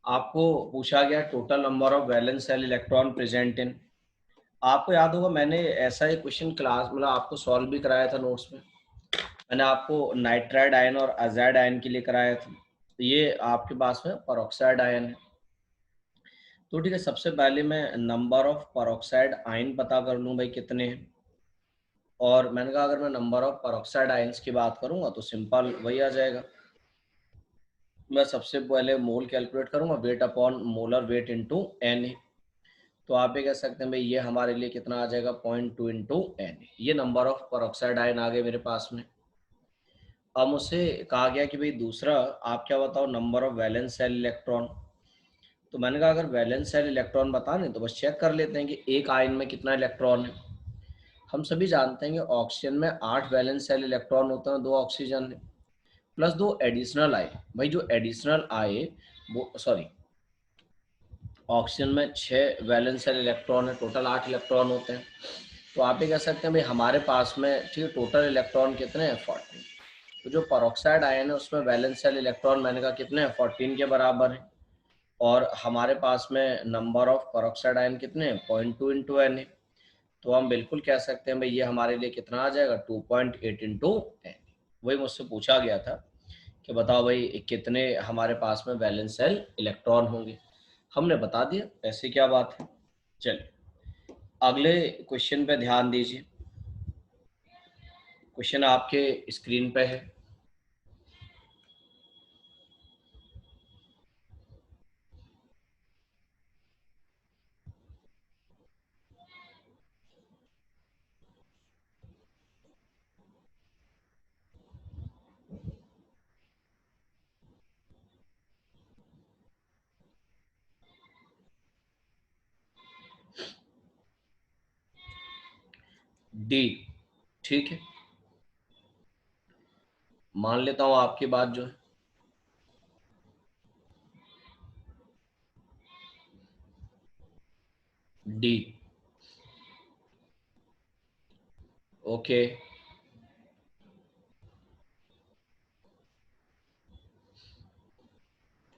आपको पूछा गया total number of valence shell electron present in. आपको याद होगा मैंने ऐसा ही क्वेश्चन क्लास मतलब आपको सॉल्व भी कराया था नोट्स में। मैंने आपको नाइट्राइड आयन और अजाइड आयन के लिए कराया था। तो ये आपके पास में परऑक्साइड आयन है। तो ठीक है, सबसे पहले मैं नंबर ऑफ परऑक्साइड आयन पता कर लूँ भाई कितने हैं। और मैंने कहा अगर मैं नंबर ऑफ परऑक्साइड आयन्स की बात करूँगा तो सिंपल वही आ जाएगा। मैं सबसे पहले मोल कैलकुलेट करूँगा, weight upon molar weight into N. तो आप ये कह सकते हैं भाई ये हमारे लिए कितना आ जाएगा 0.2 इंटू एन। ये नंबर ऑफ परऑक्साइड आयन आ गए मेरे पास में। अब मुझसे कहा गया कि भाई दूसरा आप क्या बताओ number of valence shell electron. तो मैंने कहा अगर वैलेंस सेल इलेक्ट्रॉन बताने तो बस चेक कर लेते हैं कि एक आयन में कितना इलेक्ट्रॉन है। हम सभी जानते हैं कि ऑक्सीजन में 8 वैलेंस सेल इलेक्ट्रॉन होते हैं, 2 ऑक्सीजन है प्लस 2 एडिशनल आए। भाई जो एडिशनल आए वो सॉरी, ऑक्सीजन में 6 वैलेंस सेल इलेक्ट्रॉन है, टोटल 8 इलेक्ट्रॉन होते हैं। तो आप ये कह सकते हैं भाई हमारे पास में ठीक है टोटल इलेक्ट्रॉन कितने हैं 14। तो जो परऑक्साइड आयन है उसमें वैलेंस सेल इलेक्ट्रॉन मैंने कहा कितने हैं 14 के बराबर है। और हमारे पास में नंबर ऑफ परऑक्साइड आयन कितने हैं 0.2 इंटू एन है। तो हम बिल्कुल कह सकते हैं भाई ये हमारे लिए कितना आ जाएगा 2.8 इंटू एन। वही मुझसे पूछा गया था कि बताओ भाई कितने हमारे पास में वैलेंस सेल इलेक्ट्रॉन होंगे। हमने बता दिया, ऐसी क्या बात है। चलिए अगले क्वेश्चन पे ध्यान दीजिए। क्वेश्चन आपके स्क्रीन पे है। डी, ठीक है, मान लेता हूं आपकी बात जो है। डी, ओके,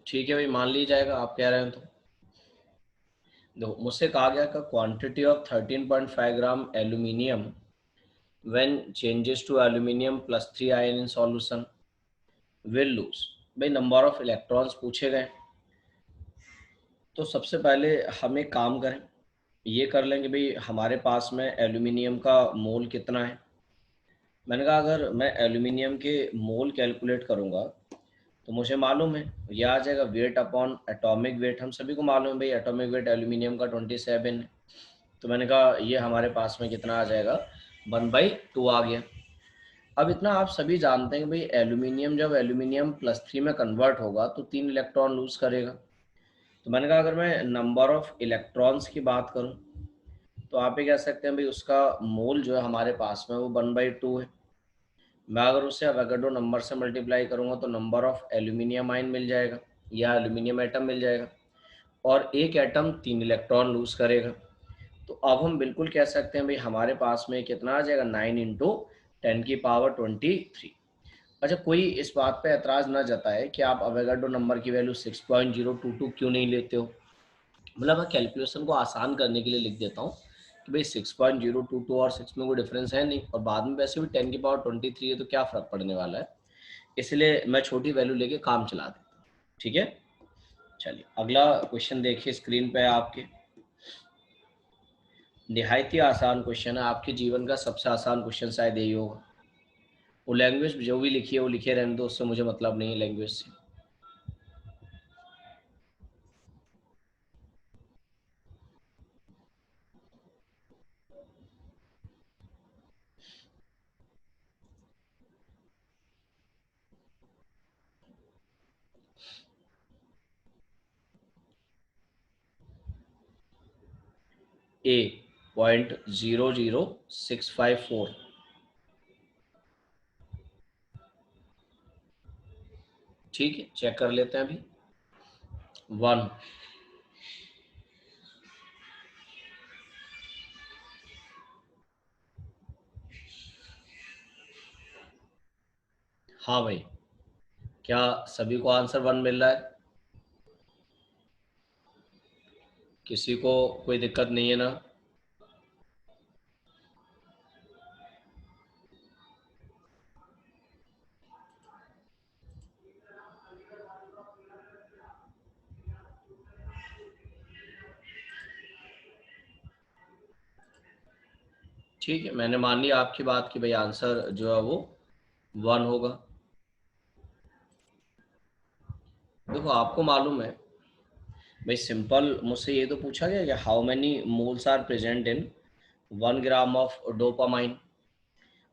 ठीक है भाई मान ली जाएगा आप कह रहे हैं तो। देखो मुझसे कहा गया कि quantity of 13.5 gram aluminium when changes to aluminium plus 3 ion in solution will lose. भाई नंबर ऑफ इलेक्ट्रॉन्स पूछे गए। तो सबसे पहले हम एक काम करें, ये कर लेंगे भाई हमारे पास में एल्यूमिनियम का मोल कितना है। मैंने कहा अगर मैं एल्यूमिनियम के मोल कैलकुलेट करूंगा तो मुझे मालूम है ये आ जाएगा वेट अपॉन एटॉमिक वेट। हम सभी को मालूम है भाई एटॉमिक वेट एल्यूमिनियम का 27 है। तो मैंने कहा ये हमारे पास में कितना आ जाएगा 1/2 आ गया। अब इतना आप सभी जानते हैं कि भाई एल्यूमिनियम जब एल्यूमिनियम +3 में कन्वर्ट होगा तो 3 इलेक्ट्रॉन लूज करेगा। तो मैंने कहा अगर मैं नंबर ऑफ इलेक्ट्रॉन्स की बात करूं तो आप ये कह सकते हैं भाई उसका मोल जो है हमारे पास में वो 1/2 है। मैं अगर उसे अवोगाड्रो नंबर से मल्टीप्लाई करूंगा तो नंबर ऑफ एल्यूमिनियम आयन मिल जाएगा या एल्यूमिनियम एटम मिल जाएगा। और एक एटम 3 इलेक्ट्रॉन लूज करेगा। तो अब हम बिल्कुल कह सकते हैं भाई हमारे पास में कितना आ जाएगा 9 इंटू 10⁻23। अच्छा कोई इस बात पे एतराज़ ना जताए कि आप अवोगाड्रो नंबर की वैल्यू 6.022 क्यों नहीं लेते हो। मतलब मैं कैलकुलेशन को आसान करने के लिए लिख देता हूँ कि भाई 6.022 और 6 में कोई डिफरेंस है नहीं, और बाद में वैसे भी 10⁻23 है तो क्या फ़र्क पड़ने वाला है। इसलिए मैं छोटी वैल्यू लेके काम चला देता हूँ। ठीक है, चलिए अगला क्वेश्चन देखिए स्क्रीन पे आपके। निहायत ही आसान क्वेश्चन है, आपके जीवन का सबसे आसान क्वेश्चन शायद यही होगा। वो लैंग्वेज जो भी लिखी है वो लिखे रहने दो, उससे मुझे मतलब नहीं है लैंग्वेज से। ए 0.00654, ठीक है चेक कर लेते हैं अभी। 1, हाँ भाई क्या सभी को आंसर 1 मिल रहा है। किसी को कोई दिक्कत नहीं है ना? ठीक है, मैंने मान लिया आपकी बात कि भाई आंसर जो है वो 1 होगा। देखो आपको मालूम है भाई, सिंपल मुझसे ये तो पूछा गया कि how many moles are present in 1 gram of dopamine.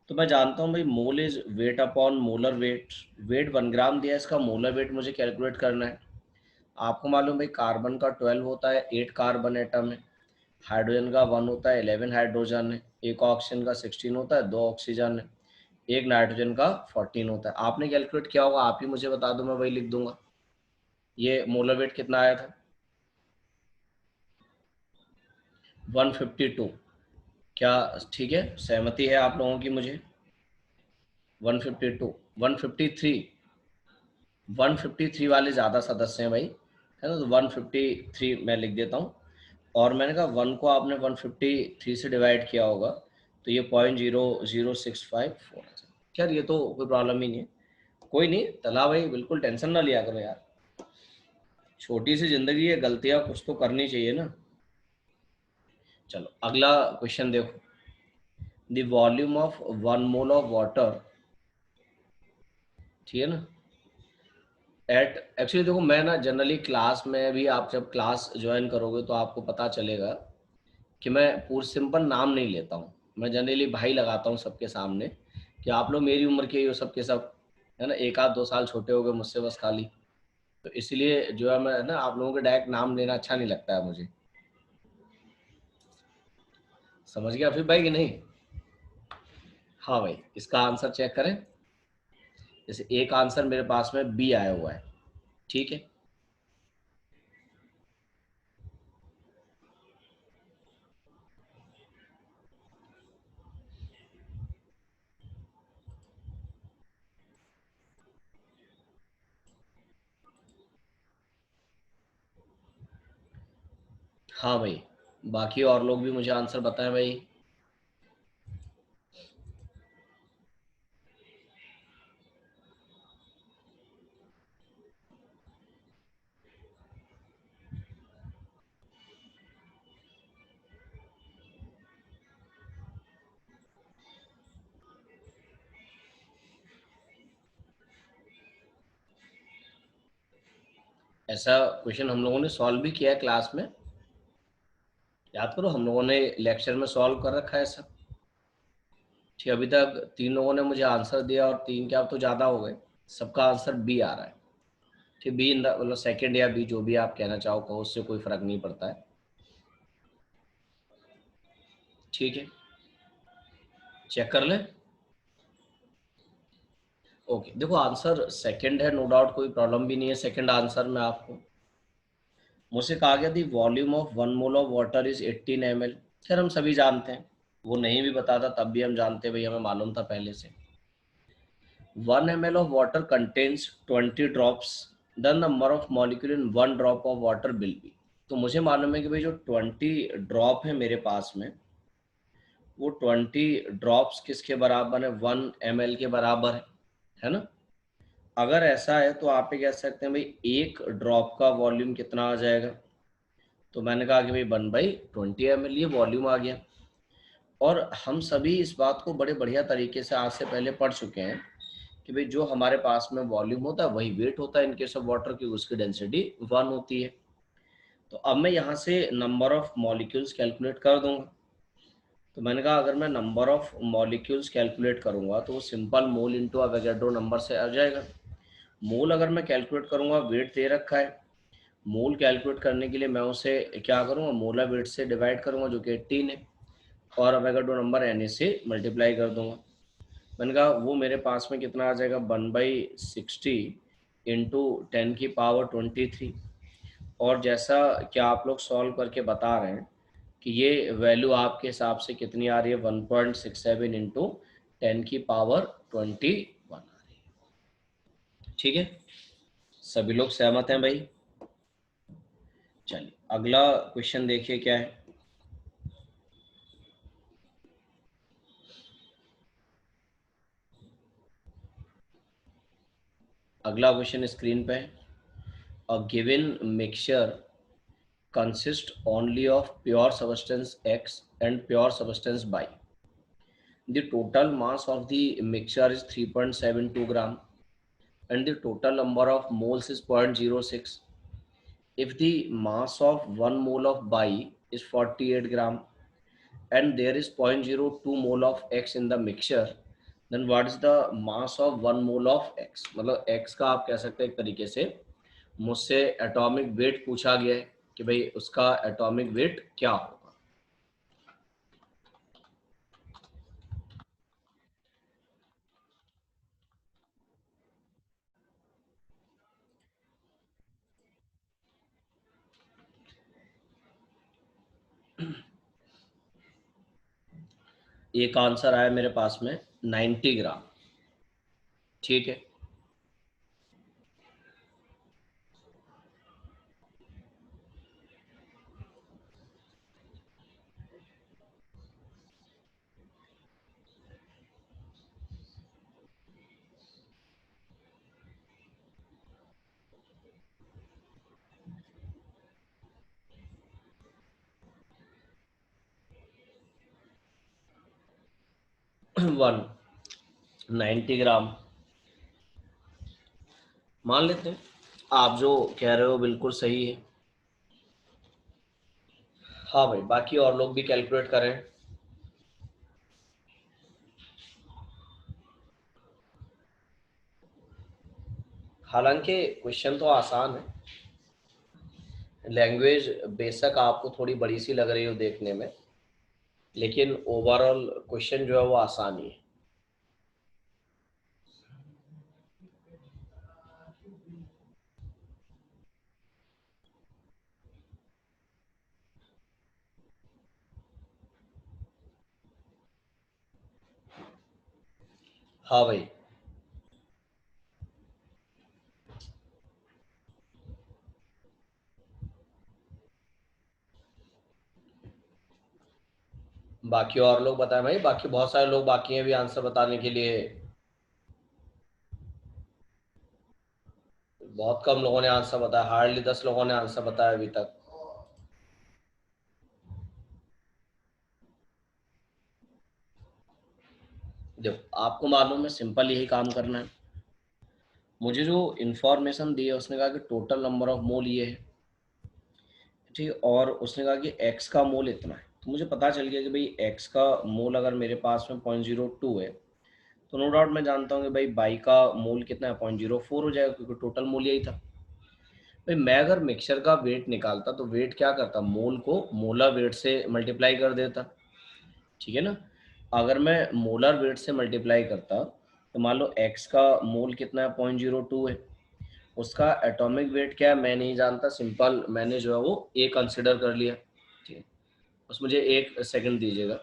तो मैं जानता हूँ भाई, mole is weight upon molar weight. Weight 1 gram दिया है, इसका मोलर वेट मुझे कैलकुलेट करना है। आपको मालूम भाई, कार्बन का 12 होता है, 8 कार्बन एटम है। हाइड्रोजन का 1 होता है, 11 हाइड्रोजन है। एक ऑक्सीजन का 16 होता है, 2 ऑक्सीजन है। एक नाइट्रोजन का 14 होता है। आपने कैलकुलेट किया होगा, आप ही मुझे बता दो, मैं वही लिख दूंगा। ये मोलर वेट कितना आया था? 152। क्या ठीक है, सहमति है आप लोगों की मुझे? 152, 153। 153 वाले ज़्यादा सदस्य हैं भाई, है ना? तो 153 मैं लिख देता हूँ। और मैंने कहा 1 को आपने 153 से डिवाइड किया होगा, तो ये 0.00654। खैर ये तो कोई प्रॉब्लम ही नहीं है। कोई नहीं तला भाई, बिल्कुल टेंशन ना लिया करो यार। छोटी सी जिंदगी है, गलतियां कुछ तो करनी चाहिए ना। चलो अगला क्वेश्चन देखो। The volume of 1 mole of water, ठीक है ना, एट एक्चुअली देखो, मैं ना जनरली क्लास में भी, आप जब क्लास ज्वाइन करोगे तो आपको पता चलेगा कि मैं पूरे सिंपल नाम नहीं लेता हूँ। मैं जनरली भाई लगाता हूँ सबके सामने, कि आप लोग मेरी उम्र के ही हो सबके सब, है ना? एक आध 2 साल छोटे हो गए मुझसे बस खाली। तो इसलिए जो है मैं ना, आप लोगों के डायरेक्ट नाम लेना अच्छा नहीं लगता है मुझे। समझ गया फिर भाई कि नहीं? हाँ भाई, इसका आंसर चेक करें। जैसे एक आंसर मेरे पास में बी आया हुआ है, ठीक है। हाँ भाई, बाकी और लोग भी मुझे आंसर बताएं भाई। ऐसा क्वेश्चन हम लोगों ने सॉल्व भी किया है क्लास में, याद करो, हम लोगों ने लेक्चर में सॉल्व कर रखा है सब। ठीक, अभी तक 3 लोगों ने मुझे आंसर दिया, और 3 क्या, अब तो ज़्यादा हो गए। सबका आंसर बी आ रहा है। ठीक, बी इन द मतलब सेकंड, या बी जो भी आप कहना चाहो कहो, उससे कोई फर्क नहीं पड़ता है। ठीक है, चेक कर ले। ओके, देखो आंसर सेकंड है, नो डाउट, कोई प्रॉब्लम भी नहीं है सेकंड आंसर में आपको। मुझसे कहा गया थी volume of 1 mole of water is 18 ml। खैर हम सभी जानते हैं, वो नहीं भी बताता तब भी हम जानते हैं भाई, हमें मालूम था पहले से। 1 ml of water contains 20 drops. The number of molecule in 1 drop of water will be। तो मुझे मालूम है कि भाई जो 20 ड्रॉप है मेरे पास में, वो 20 ड्रॉप्स किसके बराबर है? 1 ml के बराबर है ना? अगर ऐसा है तो आप ये कह सकते हैं भाई एक ड्रॉप का वॉल्यूम कितना आ जाएगा। तो मैंने कहा कि भाई 1/20 ml, ये वॉल्यूम आ गया। और हम सभी इस बात को बड़े बढ़िया तरीके से आज से पहले पढ़ चुके हैं कि भाई जो हमारे पास में वॉल्यूम होता है वही वेट होता है इन केस ऑफ वाटर की, उसकी डेंसिटी 1 होती है। तो अब मैं यहाँ से नंबर ऑफ मॉलिक्यूल्स कैलकुलेट कर दूंगा। तो मैंने कहा अगर मैं नंबर ऑफ मॉलिक्यूल्स कैलकुलेट करूंगा तो वो simple mole into Avogadro number से आ जाएगा। मोल अगर मैं कैलकुलेट करूंगा, वेट दे रखा है, मोल कैलकुलेट करने के लिए मैं उसे क्या करूंगा, मोलर वेट से डिवाइड करूंगा जो कि 18 है, और अवोगाड्रो नंबर Na से मल्टीप्लाई कर दूंगा। मैंने कहा वो मेरे पास में कितना आ जाएगा, 1/60 इंटू 10⁻23। और जैसा कि आप लोग सॉल्व करके बता रहे हैं कि ये वैल्यू आपके हिसाब से कितनी आ रही है, 1.67 इंटू 10⁻21 आ रही है। ठीक है, सभी लोग सहमत हैं भाई? चलिए अगला क्वेश्चन देखिए क्या है। अगला क्वेश्चन स्क्रीन पे है। A given mixture consist only of pure substance X and pure substance Y. The total mass of the mixture is 3.72 gram and the total number of moles is 0.06. If the mass of 1 mole of Y is 48 gram and there is 0.02 mole of X in the mixture, then what is the mass of 1 mole of X? मतलब X का आप कह सकते हैं एक तरीके से मुझसे एटॉमिक वेट पूछा गया है कि भाई उसका एटॉमिक वेट क्या होगा। एक आंसर आया मेरे पास में 90 ग्राम। ठीक है। वन 90 ग्राम मान लेते हैं। आप जो कह रहे हो बिल्कुल सही है। हाँ भाई, बाकी और लोग भी कैलकुलेट करें। हालांकि क्वेश्चन तो आसान है, लैंग्वेज बेशक आपको थोड़ी बड़ी सी लग रही हो देखने में, लेकिन ओवरऑल क्वेश्चन जो है वो आसान ही है। हाँ भाई। बाकी और लोग बताएं भाई, बाकी बहुत सारे लोग बाकी हैं भी आंसर बताने के लिए। बहुत कम लोगों ने आंसर बताया, हार्डली 10 लोगों ने आंसर बताया अभी तक। देखो आपको मालूम है, सिंपल यही काम करना है। मुझे जो इन्फॉर्मेशन दी है उसने कहा कि टोटल नंबर ऑफ मोल ये है, ठीक है, और उसने कहा कि एक्स का मोल इतना है। तो मुझे पता चल गया कि भाई एक्स का मोल अगर मेरे पास में 0.02 है, तो नो डाउट मैं जानता हूँ कि भाई बाई का मोल कितना है, 0.04 हो जाएगा, क्योंकि टोटल मोल यही था। भाई मैं अगर मिक्सचर का वेट निकालता तो वेट क्या करता, मोल को मोलर वेट से मल्टीप्लाई कर देता। ठीक है ना। अगर मैं मोलर वेट से मल्टीप्लाई करता तो मान लो एक्स का मोल कितना है, 0.02 है। उसका एटॉमिक वेट क्या है मैं नहीं जानता, सिंपल मैंने जो है वो ए कंसिडर कर लिया। ठीक है। बस मुझे एक सेकंड दीजिएगा।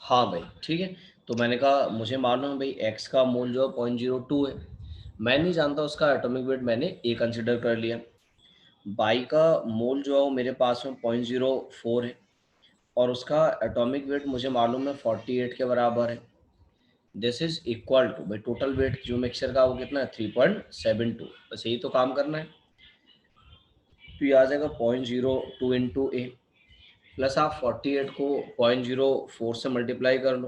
हाँ भाई ठीक है। तो मैंने कहा मुझे मालूम है भाई एक्स का मोल जो है 0.02 है, मैं नहीं जानता उसका एटॉमिक वेट, मैंने ए कंसिडर कर लिया। बाई का मोल जो है वो मेरे पास में 0.04 है, और उसका एटॉमिक वेट मुझे मालूम है 48 के बराबर है। दिस इज इक्वल टू भाई टोटल वेट जो मिक्सचर का वो कितना है, 3.72। बस यही तो काम करना है। तो ये आ जाएगा 0.02 इंटू ए, प्लस आप 48 को 0.04 से मल्टीप्लाई कर लो।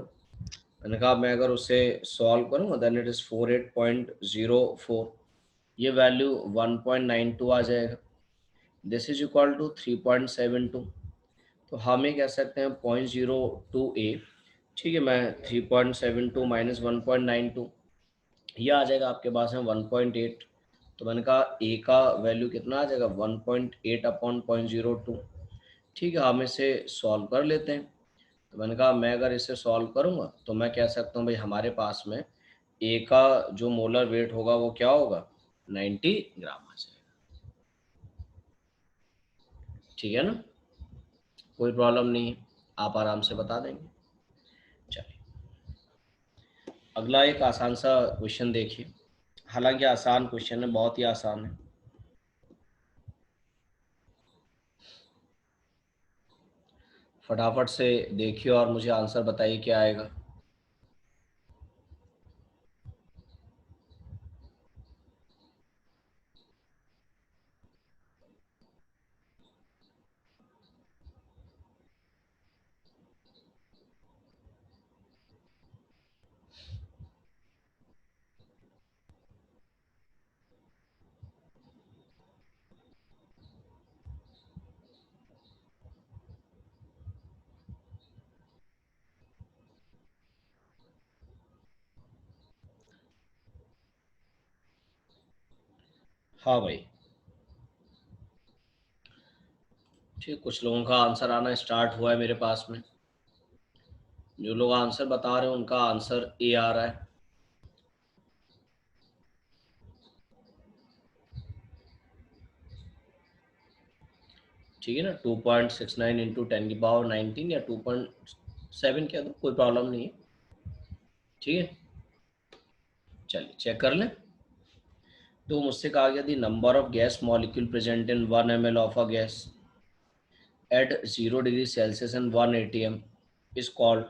मैंने कहा मैं अगर उसे सॉल्व करूँ देन इट इज़ 48.04, ये वैल्यू 1.92 आ जाएगा। This is equal to 3.72। तो हम ये कह सकते हैं 0.02 ए। ठीक है, मैं 3.72 माइनस 1.92, ये आ जाएगा आपके पास में 1.8। तो मैंने कहा ए का वैल्यू कितना आ जाएगा 1.8 अपॉन 0.02। ठीक है, हम इसे सॉल्व कर लेते हैं। तो मैंने कहा मैं अगर इसे सॉल्व करूंगा तो मैं कह सकता हूँ भाई हमारे पास में ए का जो मोलर वेट होगा वो क्या होगा 90 ग्राम आ जाएगा। ठीक है ना, कोई प्रॉब्लम नहीं है, आप आराम से बता देंगे। चलिए अगला एक आसान सा क्वेश्चन देखिए, हालांकि आसान क्वेश्चन है, बहुत ही आसान है। फटाफट से देखिए और मुझे आंसर बताइए क्या आएगा। हाँ भाई, ठीक, कुछ लोगों का आंसर आना स्टार्ट हुआ है मेरे पास में। जो लोग आंसर बता रहे हैं उनका आंसर ए आ रहा है। ठीक है ना, 2.69 इंटू 10 की पावर 19 या 2.7 कह दो, कोई प्रॉब्लम नहीं है। ठीक है, चलिए चेक कर लें। तो मुझसे कहा गया the number of gas molecule present in 1 ml of a gas at 0 degree Celsius and 1 atm is called.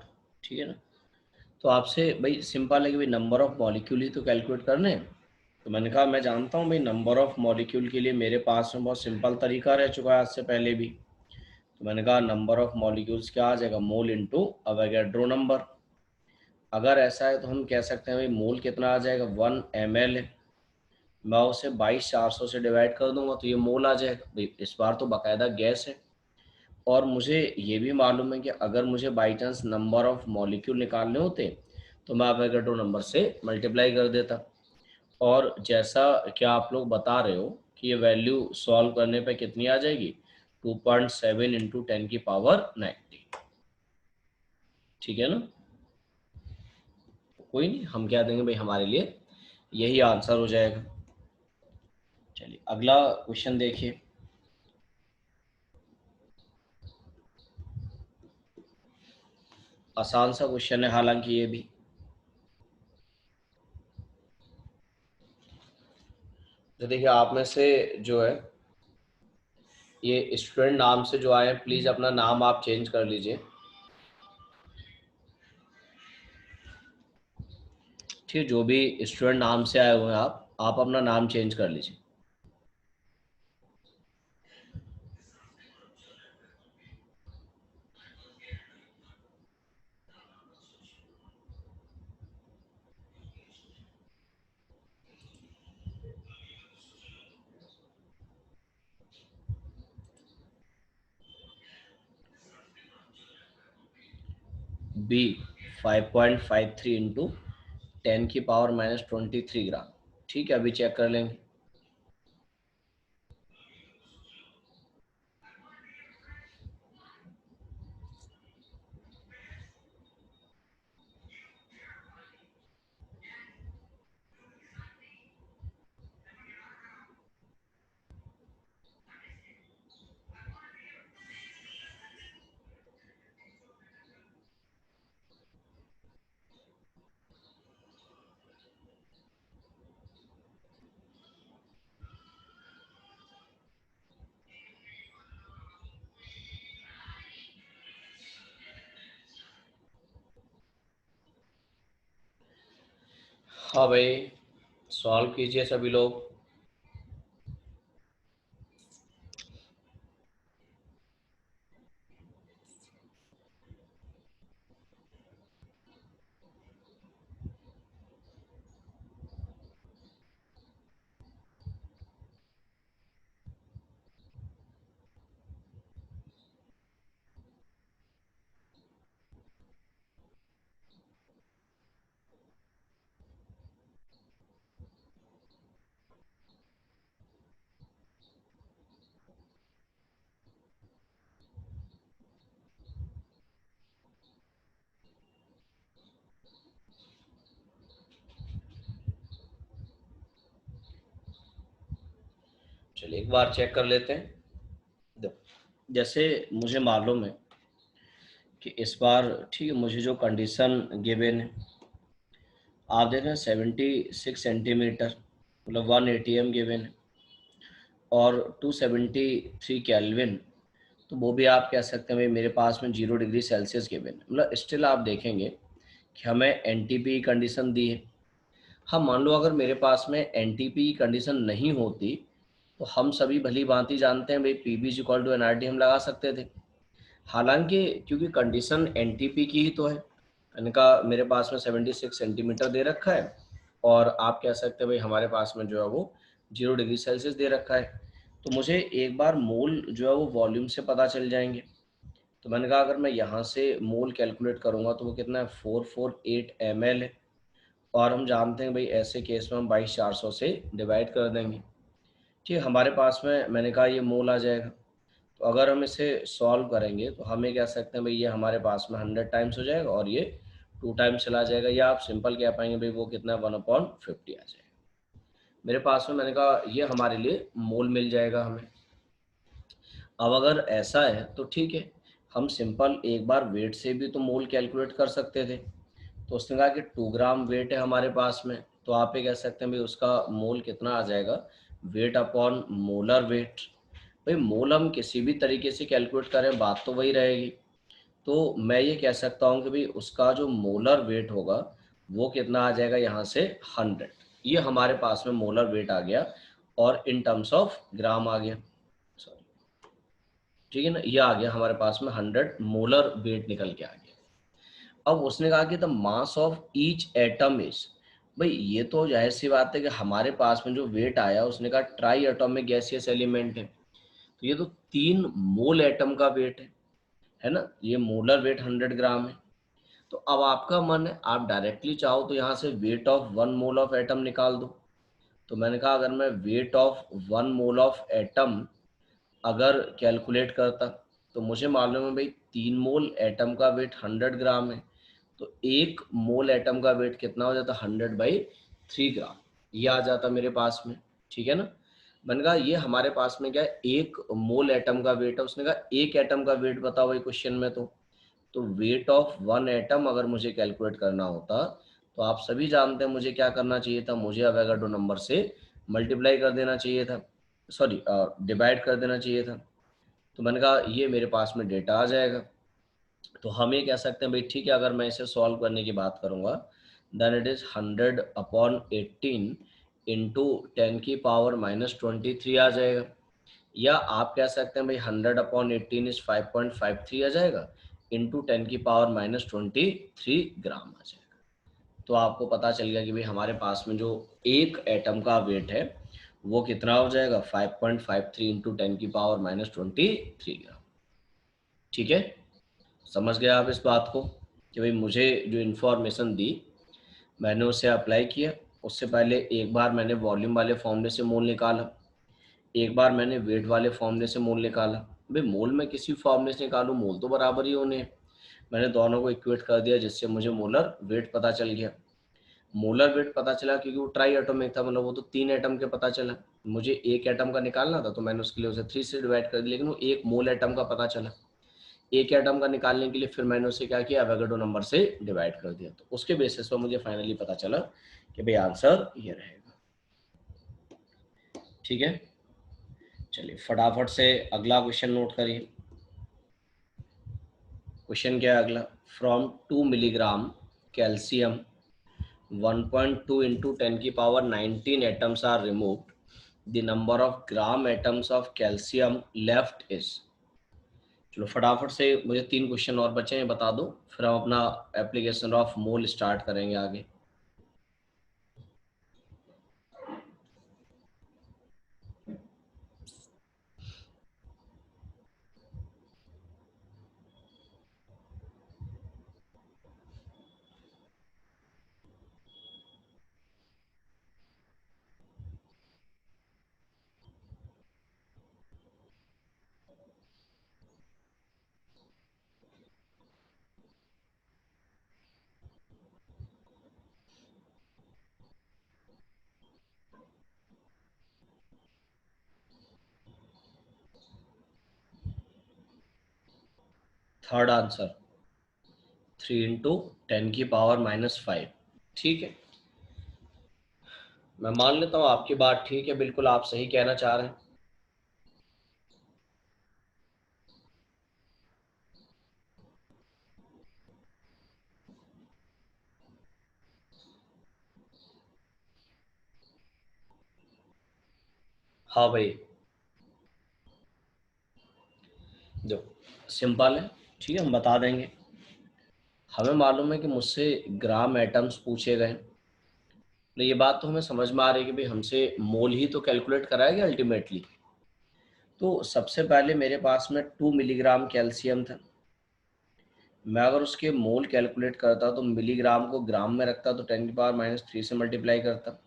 ठीक है ना, तो आपसे भाई सिंपल है कि भाई नंबर ऑफ मॉलिक्यूल ही तो कैलकुलेट करने हैं। तो मैंने कहा मैं जानता हूँ भाई नंबर ऑफ मॉलिक्यूल के लिए मेरे पास में बहुत सिंपल तरीका रह चुका है आज से पहले भी। तो मैंने कहा नंबर ऑफ मॉलिक्यूल्स क्या आ जाएगा मोल इंटू अवोगाड्रो नंबर। अगर ऐसा है तो हम कह सकते हैं भाई मोल कितना आ जाएगा 1 ml है, मैं उसे 22,400 से डिवाइड कर दूंगा तो ये मोल आ जाएगा भाई। इस बार तो बाकायदा गैस है। और मुझे ये भी मालूम है कि अगर मुझे by chance number of molecule निकालने होते तो मैं अवोगाड्रो नंबर से मल्टीप्लाई कर देता। और जैसा कि आप लोग बता रहे हो कि ये वैल्यू सॉल्व करने पे कितनी आ जाएगी 2.7 इंटू 10 की पावर 90। ठीक है ना, कोई नहीं, हम क्या देंगे भाई हमारे लिए यही आंसर हो जाएगा। चलिए अगला क्वेश्चन देखिए। आसान सा क्वेश्चन है हालांकि ये भी। तो देखिए आप में से जो है ये स्टूडेंट नाम से जो आए हैं प्लीज़ अपना नाम आप चेंज कर लीजिए। ठीक है, जो भी स्टूडेंट नाम से आए हुए हैं आप अपना नाम चेंज कर लीजिए। बी 5.53 इंटू 10 की पावर -23 ग्राम। ठीक है, अभी चेक कर लेंगे। हाँ भाई, सॉल्व कीजिए सभी लोग। चलिए एक बार चेक कर लेते हैं। देखो जैसे मुझे मालूम है कि इस बार ठीक है, मुझे जो कंडीशन गिवन है आप देख रहे हैं 76 सेंटीमीटर मतलब 1 ATM गिवन है और 273 केल्विन, तो वो भी आप कह सकते हैं भाई मेरे पास में 0 डिग्री सेल्सियस गिवन है। मतलब स्टिल आप देखेंगे कि हमें एनटीपी कंडीशन दी है। हाँ मान लो अगर मेरे पास में एनटीपी कंडीशन नहीं होती तो हम सभी भली भांति जानते हैं भाई P V equal to NRT हम लगा सकते थे। हालांकि क्योंकि कंडीशन एनटीपी की ही तो है, इनका मेरे पास में 76 सेंटीमीटर दे रखा है और आप कह सकते हैं भाई हमारे पास में जो है वो 0 डिग्री सेल्सियस दे रखा है। तो मुझे एक बार मोल जो है वो वॉल्यूम से पता चल जाएंगे। तो मैंने कहा अगर मैं यहाँ से मोल कैलकुलेट करूँगा तो वो कितना है 448 ml है। और हम जानते हैं भाई ऐसे केस में हम 22,400 से डिवाइड कर देंगे। ठीक है, हमारे पास में मैंने कहा ये मोल आ जाएगा। तो अगर हम इसे सॉल्व करेंगे तो हमें कह सकते हैं भाई ये हमारे पास में 100 टाइम्स हो जाएगा और ये 2 टाइम्स चला जाएगा, या आप सिंपल कह पाएंगे भाई वो कितना 1/50 आ जाएगा। मेरे पास में मैंने कहा ये हमारे लिए मोल मिल जाएगा हमें। अब अगर ऐसा है तो ठीक है, हम सिंपल एक बार वेट से भी तो मोल कैलकुलेट कर सकते थे। तो उसने कहा कि 2 ग्राम वेट है हमारे पास में, तो आप ये कह सकते हैं भाई उसका मोल कितना आ जाएगा, वेट अपॉन मोलर वेट। भाई मोल हम किसी भी तरीके से कैलकुलेट करें बात तो वही रहेगी। तो मैं ये कह सकता हूँ कि भाई उसका जो मोलर वेट होगा वो कितना आ जाएगा यहाँ से 100। ये हमारे पास में मोलर वेट आ गया और इन टर्म्स ऑफ ग्राम आ गया, सॉरी ठीक है ना, ये आ गया हमारे पास में 100 मोलर वेट निकल के आ गया। अब उसने कहा कि the mass of each atom is, भाई ये तो जाहिर सी बात है कि हमारे पास में जो वेट आया उसने कहा ट्राई एटॉमिक गैसियस एलिमेंट है, तो ये तो 3 मोल एटम का वेट है ना, ये मोलर वेट 100 ग्राम है। तो अब आपका मन है आप डायरेक्टली चाहो तो यहाँ से weight of 1 mole of atom निकाल दो। तो मैंने कहा अगर मैं weight of 1 mole of atom अगर कैलकुलेट करता तो मुझे मालूम है भाई 3 मोल एटम का वेट 100 ग्राम है, तो 1 मोल एटम का वेट कितना हो जाता 100/3 ग्राम, ये आ जाता मेरे पास में। ठीक है ना, मैंने कहा ये हमारे पास में क्या है 1 मोल एटम का वेट है। उसने कहा एक एटम का वेट बताओ भाई क्वेश्चन में। तो वेट ऑफ 1 एटम अगर मुझे कैलकुलेट करना होता तो आप सभी जानते हैं मुझे क्या करना चाहिए था, मुझे अवोगाड्रो नंबर से मल्टीप्लाई कर देना चाहिए था, सॉरी डिवाइड कर देना चाहिए था। तो मैंने कहा ये मेरे पास में डेटा आ जाएगा। तो हम ये कह सकते हैं भाई ठीक है, अगर मैं इसे सॉल्व करने की बात करूंगा देन इट इज 100/18 इंटू 10⁻⁻23 आ जाएगा। या आप कह सकते हैं भाई 100/18 इज 5.53 आ जाएगा इंटू 10⁻⁻23 ग्राम आ जाएगा। तो आपको पता चल गया कि भाई हमारे पास में जो एक एटम का वेट है वो कितना हो जाएगा 5.53 इंटू 10⁻⁻23 ग्राम। ठीक है, समझ गए आप इस बात को कि भाई मुझे जो इन्फॉर्मेशन दी मैंने उसे अप्लाई किया। उससे पहले एक बार मैंने वॉल्यूम वाले फॉर्मूले से मोल निकाला, एक बार मैंने वेट वाले फॉर्मूले से मोल निकाला। भाई मोल में किसी फॉर्मूले से निकालूं मोल तो बराबर ही होने हैं। मैंने दोनों को इक्वेट कर दिया जिससे मुझे मोलर वेट पता चल गया। मोलर वेट पता चला क्योंकि वो ट्राई एटॉमिक था, मतलब वो तो 3 एटम के पता चला। मुझे एक एटम का निकालना था तो मैंने उसके लिए उसे 3 से डिवाइड कर दिया, लेकिन वो 1 मोल एटम का पता चला। एक एटम का निकालने के लिए फिर मैंने उसे क्या किया एवोगाड्रो नंबर से डिवाइड कर दिया। तो उसके बेसिस पर मुझे फाइनली पता चला कि भाई आंसर ये रहेगा। ठीक है, चलिए फटाफट से अगला क्वेश्चन नोट करिए। क्वेश्चन क्या है अगला, from 2 milligram calcium 1.2 into 10⁻19 atoms are removed, the number of gram atoms of calcium left is. चलो फटाफट से मुझे 3 क्वेश्चन और बचे हैं बता दो, फिर हम अपना एप्लीकेशन ऑफ मोल स्टार्ट करेंगे आगे। थर्ड आंसर 3 इंटू 10 की पावर -5। ठीक है, मैं मान लेता हूँ आपकी बात ठीक है, बिल्कुल आप सही कहना चाह रहे हैं। हाँ भाई, जो सिंपल है, ठीक है, हम बता देंगे। हमें मालूम है कि मुझसे ग्राम एटम्स पूछे गए, तो ये बात तो हमें समझ में आ रही है कि भाई हमसे मोल ही तो कैलकुलेट कराएगा अल्टीमेटली। तो सबसे पहले मेरे पास में 2 मिलीग्राम कैल्शियम था। मैं अगर उसके मोल कैलकुलेट करता तो मिलीग्राम को ग्राम में रखता, तो 10 की पावर -3 से मल्टीप्लाई करता।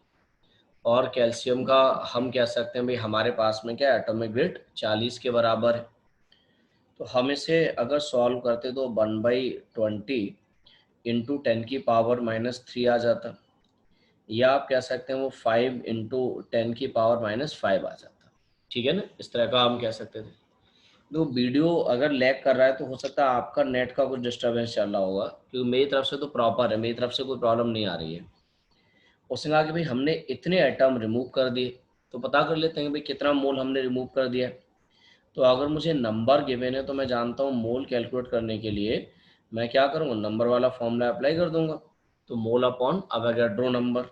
और कैल्शियम का हम कह सकते हैं भाई हमारे पास में क्या एटॉमिक वेट 40 के बराबर है। तो हम इसे अगर सॉल्व करते तो 1/20 इंटू 10 की पावर -3 आ जाता, या आप कह सकते हैं वो 5 इंटू 10 की पावर -5 आ जाता। ठीक है ना, इस तरह का हम कह सकते थे। तो वीडियो अगर लैग कर रहा है तो हो सकता है आपका नेट का कुछ डिस्टर्बेंस चल रहा होगा, क्योंकि मेरी तरफ से तो प्रॉपर है, मेरी तरफ से कोई प्रॉब्लम नहीं आ रही है। उसने कहा कि भाई हमने इतने एटम रिमूव कर दिए, तो पता कर लेते हैं कि भाई कितना मोल हमने रिमूव कर दिया। तो अगर मुझे नंबर गिवन है तो मैं जानता हूँ मोल कैलकुलेट करने के लिए मैं क्या करूँगा, नंबर वाला फॉर्मूला अप्लाई कर दूंगा। तो मोल अपॉन अवोगाड्रो नंबर।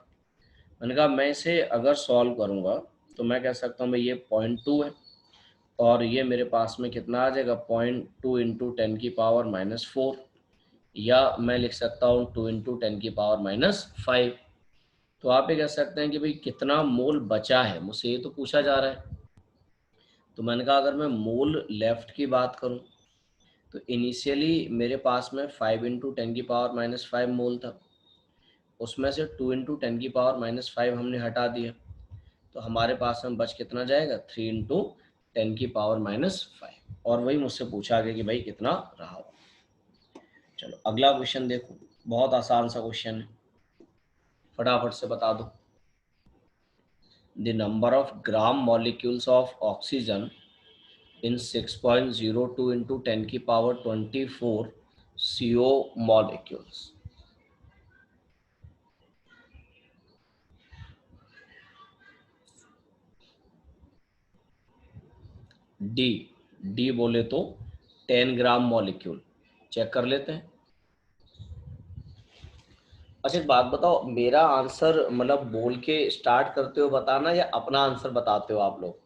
मैंने कहा मैं इसे अगर सॉल्व करूँगा तो मैं कह सकता हूँ भाई ये 0.2 है, और ये मेरे पास में कितना आ जाएगा 0.2 इंटू 10 की पावर -4, या मैं लिख सकता हूँ 2 इंटू 10 की पावर -5। तो आप ये कह सकते हैं कि भाई कितना मोल बचा है, मुझसे ये तो पूछा जा रहा है। तो मैंने कहा अगर मैं मोल लेफ्ट की बात करूं तो इनिशियली मेरे पास में 5 इंटू 10 की पावर -5 मोल था, उसमें से 2 इंटू 10 की पावर -5 हमने हटा दिया, तो हमारे पास में बच कितना जाएगा 3 इंटू 10 की पावर -5, और वही मुझसे पूछा गया कि भाई कितना रहा हो। चलो अगला क्वेश्चन देखो, बहुत आसान सा क्वेश्चन है, फटाफट से बता दो। The number of gram molecules of oxygen in 6.02 into 10 की power 24 CO molecules। D, D बोले तो 10 ग्राम मॉलिक्यूल। चेक कर लेते हैं। अच्छा एक बात बताओ, मेरा आंसर मतलब बोल के स्टार्ट करते हो बताना या अपना आंसर बताते हो आप लोग?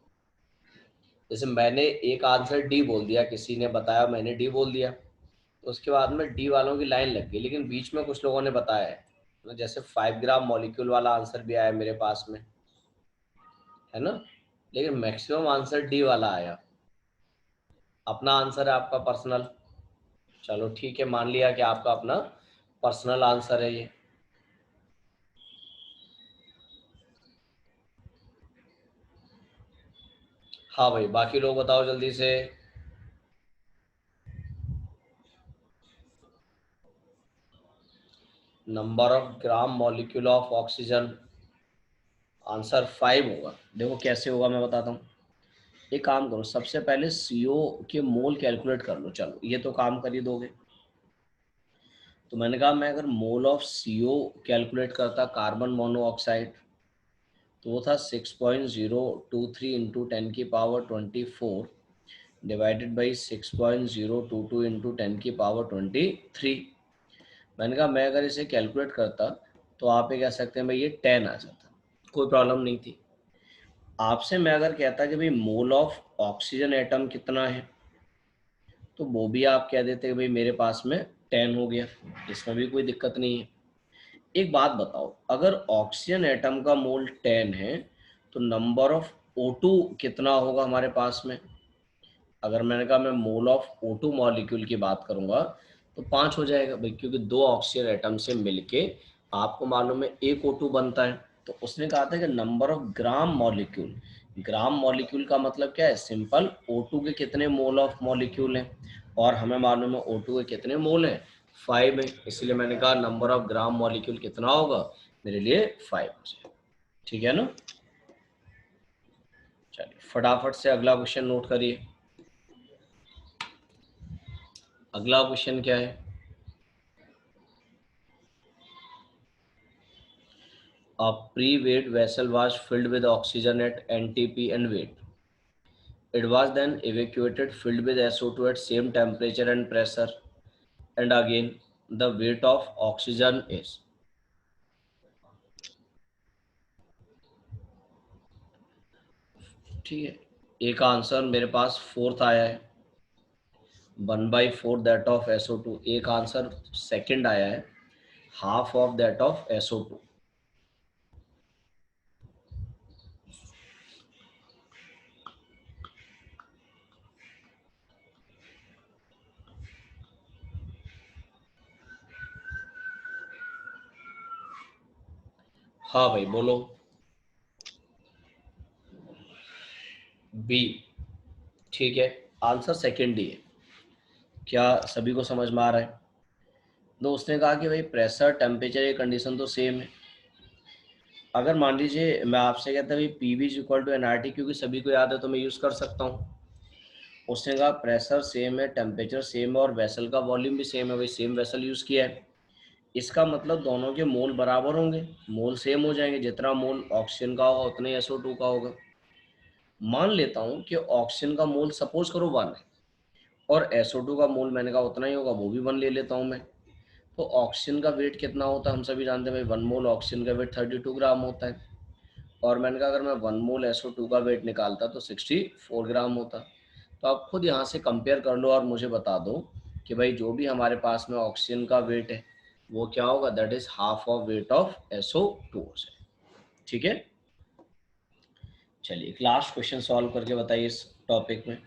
जैसे मैंने एक आंसर डी बोल दिया, किसी ने बताया मैंने डी बोल दिया, तो उसके बाद में डी वालों की लाइन लग गई, लेकिन बीच में कुछ लोगों ने बताया है, तो जैसे 5 ग्राम मॉलिक्यूल वाला आंसर भी आया मेरे पास में, है ना, लेकिन मैक्सिमम आंसर डी वाला आया। अपना आंसर है आपका पर्सनल, चलो ठीक है, मान लिया कि आपका अपना पर्सनल आंसर है ये। हाँ भाई, बाकी लोग बताओ जल्दी से। Number of gram molecule of oxygen, answer 5 होगा। देखो कैसे होगा मैं बताता हूँ। एक काम करो, सबसे पहले सीओ के मोल कैलकुलेट कर लो, चलो ये तो काम कर ही दोगे। तो मैंने कहा मैं अगर मोल ऑफ सीओ कैलकुलेट करता कार्बन मोनोऑक्साइड, तो वो था 6.023 इंटू 10 की पावर 24 डिवाइडेड बाई 6.022 इंटू 10 की पावर 23। मैंने कहा मैं अगर इसे कैलकुलेट करता तो आप ये कह सकते हैं भाई ये 10 आ जाता, कोई प्रॉब्लम नहीं थी। आपसे मैं अगर कहता कि भाई मोल ऑफ ऑक्सीजन एटम कितना है, तो वो भी आप कह देते कि भाई मेरे पास में 10 हो गया, इसमें भी कोई दिक्कत नहीं है। एक बात बताओ, अगर ऑक्सीजन एटम का मोल 10 है तो नंबर ऑफ O2 कितना होगा हमारे पास में? अगर मैंने कहा मैं मोल ऑफ O2 मॉलिक्यूल की बात करूंगा तो 5 हो जाएगा भाई, क्योंकि दो ऑक्सीजन एटम से मिलके आपको मालूम है एक O2 बनता है। तो उसने कहा था कि number of gram molecule, gram molecule का मतलब क्या है, सिंपल O2 के कितने मोल ऑफ मॉलिक्यूल हैं, और हमें मालूम है O2 के कितने मोल हैं, 5 है, इसलिए मैंने कहा नंबर ऑफ ग्राम मॉलिक्यूल कितना होगा मेरे लिए 5 हो जाएगा। ठीक है ना, चलिए फटाफट से अगला क्वेश्चन नोट करिए। अगला क्वेश्चन क्या है? A pre-weighed vessel was filled with oxygen at NTP and weight. It was then evacuated filled with SO2 at same temperature and pressure. And again, the weight of oxygen is. ठीक है, एक answer मेरे पास fourth आया है, 1/4 that of SO2। एक answer second आया है, half of that of SO2। हाँ भाई बोलो। बी। ठीक है, आंसर सेकंड ही है। क्या सभी को समझ में आ रहा है? तो उसने कहा कि भाई प्रेशर टेम्परेचर ये कंडीशन तो सेम है। अगर मान लीजिए मैं आपसे कहता भाई P V is equal to N R T, क्योंकि सभी को याद है तो मैं यूज़ कर सकता हूँ। उसने कहा प्रेशर सेम है, टेम्परेचर सेम है और वेसल का वॉल्यूम भी सेम है, भाई सेम वेसल यूज़ किया है। इसका मतलब दोनों के मोल बराबर होंगे, मोल सेम हो जाएंगे। जितना मोल ऑक्सीजन का होगा उतना ही SO2 का होगा। मान लेता हूँ कि ऑक्सीजन का मोल सपोज करो 1 है और SO2 का मोल मैंने कहा उतना ही होगा, वो भी 1 ले लेता हूँ मैं। तो ऑक्सीजन का वेट कितना होता है हम सभी जानते हैं भाई, 1 मोल ऑक्सीजन का वेट 32 ग्राम होता है। और मैंने कहा अगर मैं 1 मोल SO2 का वेट निकालता तो 64 ग्राम होता। तो आप खुद यहाँ से कंपेयर कर लो और मुझे बता दो कि भाई जो भी हमारे पास में ऑक्सीजन का वेट है वो क्या होगा, that is half of weight of SO2 से। ठीक है, चलिए एक लास्ट क्वेश्चन सॉल्व करके बताइए इस टॉपिक में।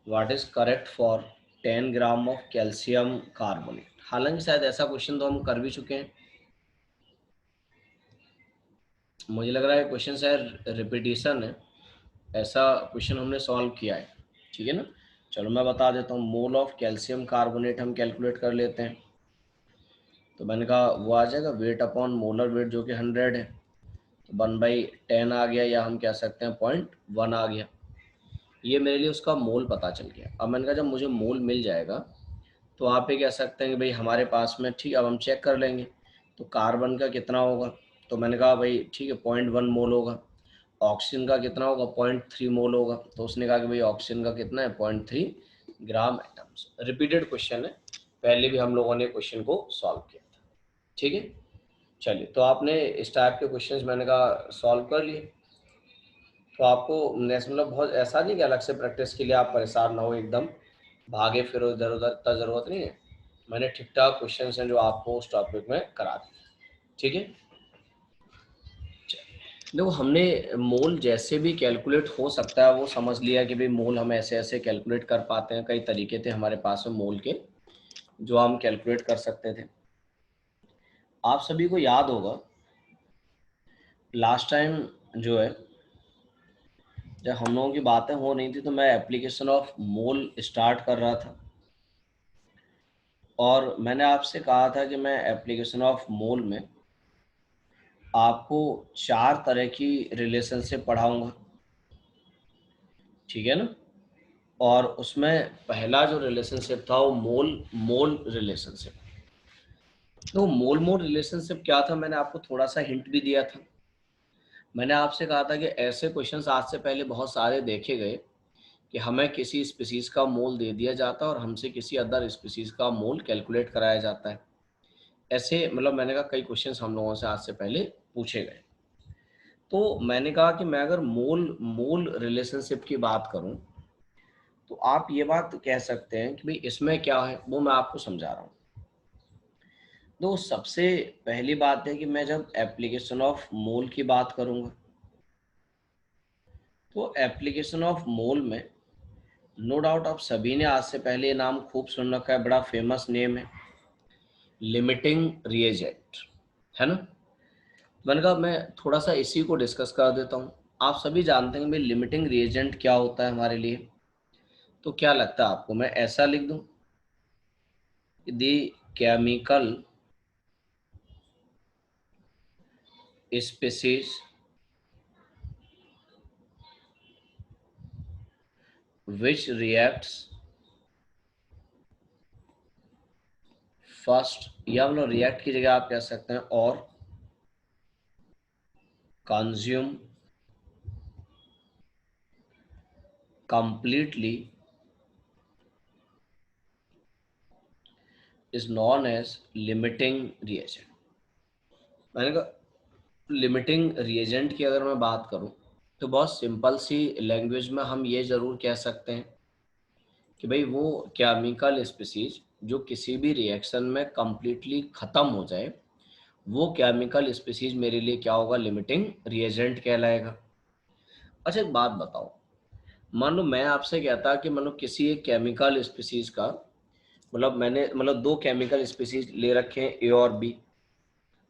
What is correct for 10 gram of calcium carbonate? हालांकि शायद ऐसा क्वेश्चन तो हम कर भी चुके हैं, मुझे लग रहा है क्वेश्चन शायद रिपीटिशन है, ऐसा क्वेश्चन हमने सॉल्व किया है। ठीक है ना, चलो मैं बता देता हूँ। मोल ऑफ कैल्शियम कार्बोनेट हम कैलकुलेट कर लेते हैं। तो मैंने कहा वो आ जाएगा वेट अपॉन मोलर वेट जो कि 100 है, तो 1/10 आ गया, या हम कह सकते हैं 0.1 आ गया। ये मेरे लिए उसका मोल पता चल गया। अब मैंने कहा जब मुझे मोल मिल जाएगा तो आप पे कह सकते हैं कि भाई हमारे पास में, ठीक अब हम चेक कर लेंगे तो कार्बन का कितना होगा। तो मैंने कहा भाई ठीक है 0.1 मोल होगा। ऑक्सीजन का कितना होगा, 0.3 मोल होगा। तो उसने कहा कि भाई ऑक्सीजन का कितना है, 0.3 ग्राम एटम्स। रिपीटेड क्वेश्चन है, पहले भी हम लोगों ने क्वेश्चन को सॉल्व किया था। ठीक है, चलिए तो आपने इस टाइप के क्वेश्चंस मैंने कहा सॉल्व कर लिए। तो आपको नेक्स्ट मतलब बहुत ऐसा नहीं कि अलग से प्रैक्टिस के लिए आप परेशान ना हो, एकदम भागे फिरो इधर उधर, इतना ज़रूरत नहीं है। मैंने ठीक ठाक क्वेश्चन हैं जो आपको उस टॉपिक में करा दिए। ठीक है, देखो हमने मोल जैसे भी कैलकुलेट हो सकता है वो समझ लिया कि भाई मोल हम ऐसे ऐसे कैलकुलेट कर पाते हैं। कई तरीके थे हमारे पास में मोल के जो हम कैलकुलेट कर सकते थे। आप सभी को याद होगा लास्ट टाइम जो है जब हम लोगों की बातें हो रही थी तो मैं एप्लीकेशन ऑफ मोल स्टार्ट कर रहा था और मैंने आपसे कहा था कि मैं एप्लीकेशन ऑफ मोल में आपको 4 तरह की रिलेशनशिप पढ़ाऊंगा। ठीक है ना, और उसमें पहला जो रिलेशनशिप था वो मोल मोल रिलेशनशिप। तो मोल मोल रिलेशनशिप क्या था, मैंने आपको थोड़ा सा हिंट भी दिया था। मैंने आपसे कहा था कि ऐसे क्वेश्चंस आज से पहले बहुत सारे देखे गए कि हमें किसी स्पीसीज का मोल दे दिया जाता है और हमसे किसी अदर स्पीसीज का मोल कैलकुलेट कराया जाता है। ऐसे मतलब मैंने कहा कई क्वेश्चंस हम लोगों से आज से पहले पूछे गए। तो मैंने कहा कि मैं अगर मोल मोल रिलेशनशिप की बात करूं तो आप ये बात कह सकते हैं कि भाई इसमें क्या है, वो मैं आपको समझा रहा हूँ। तो सबसे पहली बात है कि मैं जब एप्लीकेशन ऑफ मोल की बात करूंगा तो एप्लीकेशन ऑफ मोल में नो डाउट आप सभी ने आज से पहले ये नाम खूब सुन रखा है, बड़ा फेमस नेम है, लिमिटिंग रिएजेंट, है ना। मैंने कहा मैं थोड़ा सा इसी को डिस्कस कर देता हूँ। आप सभी जानते हैं भाई लिमिटिंग रिएजेंट क्या होता है हमारे लिए। तो क्या लगता है आपको, मैं ऐसा लिख दूं, the chemical species which reacts first, या मतलब रिएक्ट की जगह आप कह सकते हैं और consume completely is known as limiting reagent. मैंने कहा लिमिटिंग रिएजेंट की अगर मैं बात करूं तो बहुत सिंपल सी लैंग्वेज में हम ये जरूर कह सकते हैं कि भाई वो केमिकल स्पीसीज जो किसी भी रिएक्शन में कंप्लीटली खत्म हो जाए, वो केमिकल स्पीसीज मेरे लिए क्या होगा, लिमिटिंग रिएजेंट कहलाएगा। अच्छा एक बात बताओ, मान लो मैं आपसे कहता कि मान लो किसी एक केमिकल स्पीसीज का, मतलब मैंने मतलब दो केमिकल स्पीसीज ले रखे हैं ए और बी।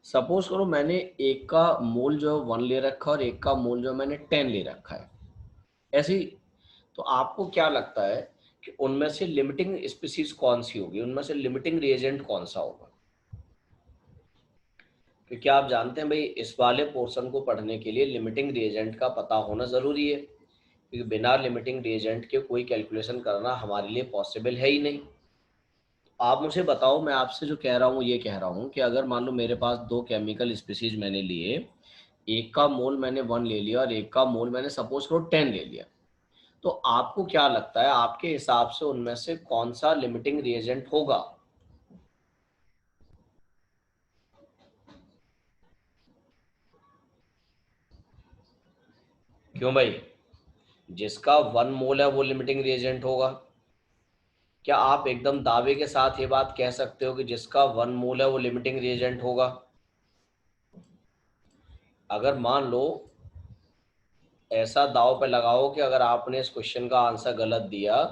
सपोज करो मैंने एक का मोल जो है 1 ले रखा है और एक का मोल जो है मैंने 10 ले रखा है, ऐसे ही। तो आपको क्या लगता है कि उनमें से लिमिटिंग स्पीसीज कौन सी होगी, उनमें से लिमिटिंग रिएजेंट कौन सा होगा? क्योंकि आप जानते हैं भाई इस वाले पोर्शन को पढ़ने के लिए लिमिटिंग रिएजेंट का पता होना ज़रूरी है, क्योंकि बिना लिमिटिंग रिएजेंट के कोई कैलकुलेशन करना हमारे लिए पॉसिबल है ही नहीं। आप मुझे बताओ, मैं आपसे जो कह रहा हूँ ये कह रहा हूँ कि अगर मान लो मेरे पास दो केमिकल स्पीसीज मैंने लिए, एक का मोल मैंने 1 ले लिया और एक का मोल मैंने सपोज करो 10 ले लिया, तो आपको क्या लगता है आपके हिसाब से उनमें से कौन सा लिमिटिंग रिएजेंट होगा? क्यों भाई, जिसका 1 मोल है वो लिमिटिंग रिएजेंट होगा? क्या आप एकदम दावे के साथ ये बात कह सकते हो कि जिसका 1 मोल है वो लिमिटिंग रिएजेंट होगा? अगर मान लो ऐसा दाव पे लगाओ कि अगर आपने इस क्वेश्चन का आंसर गलत दिया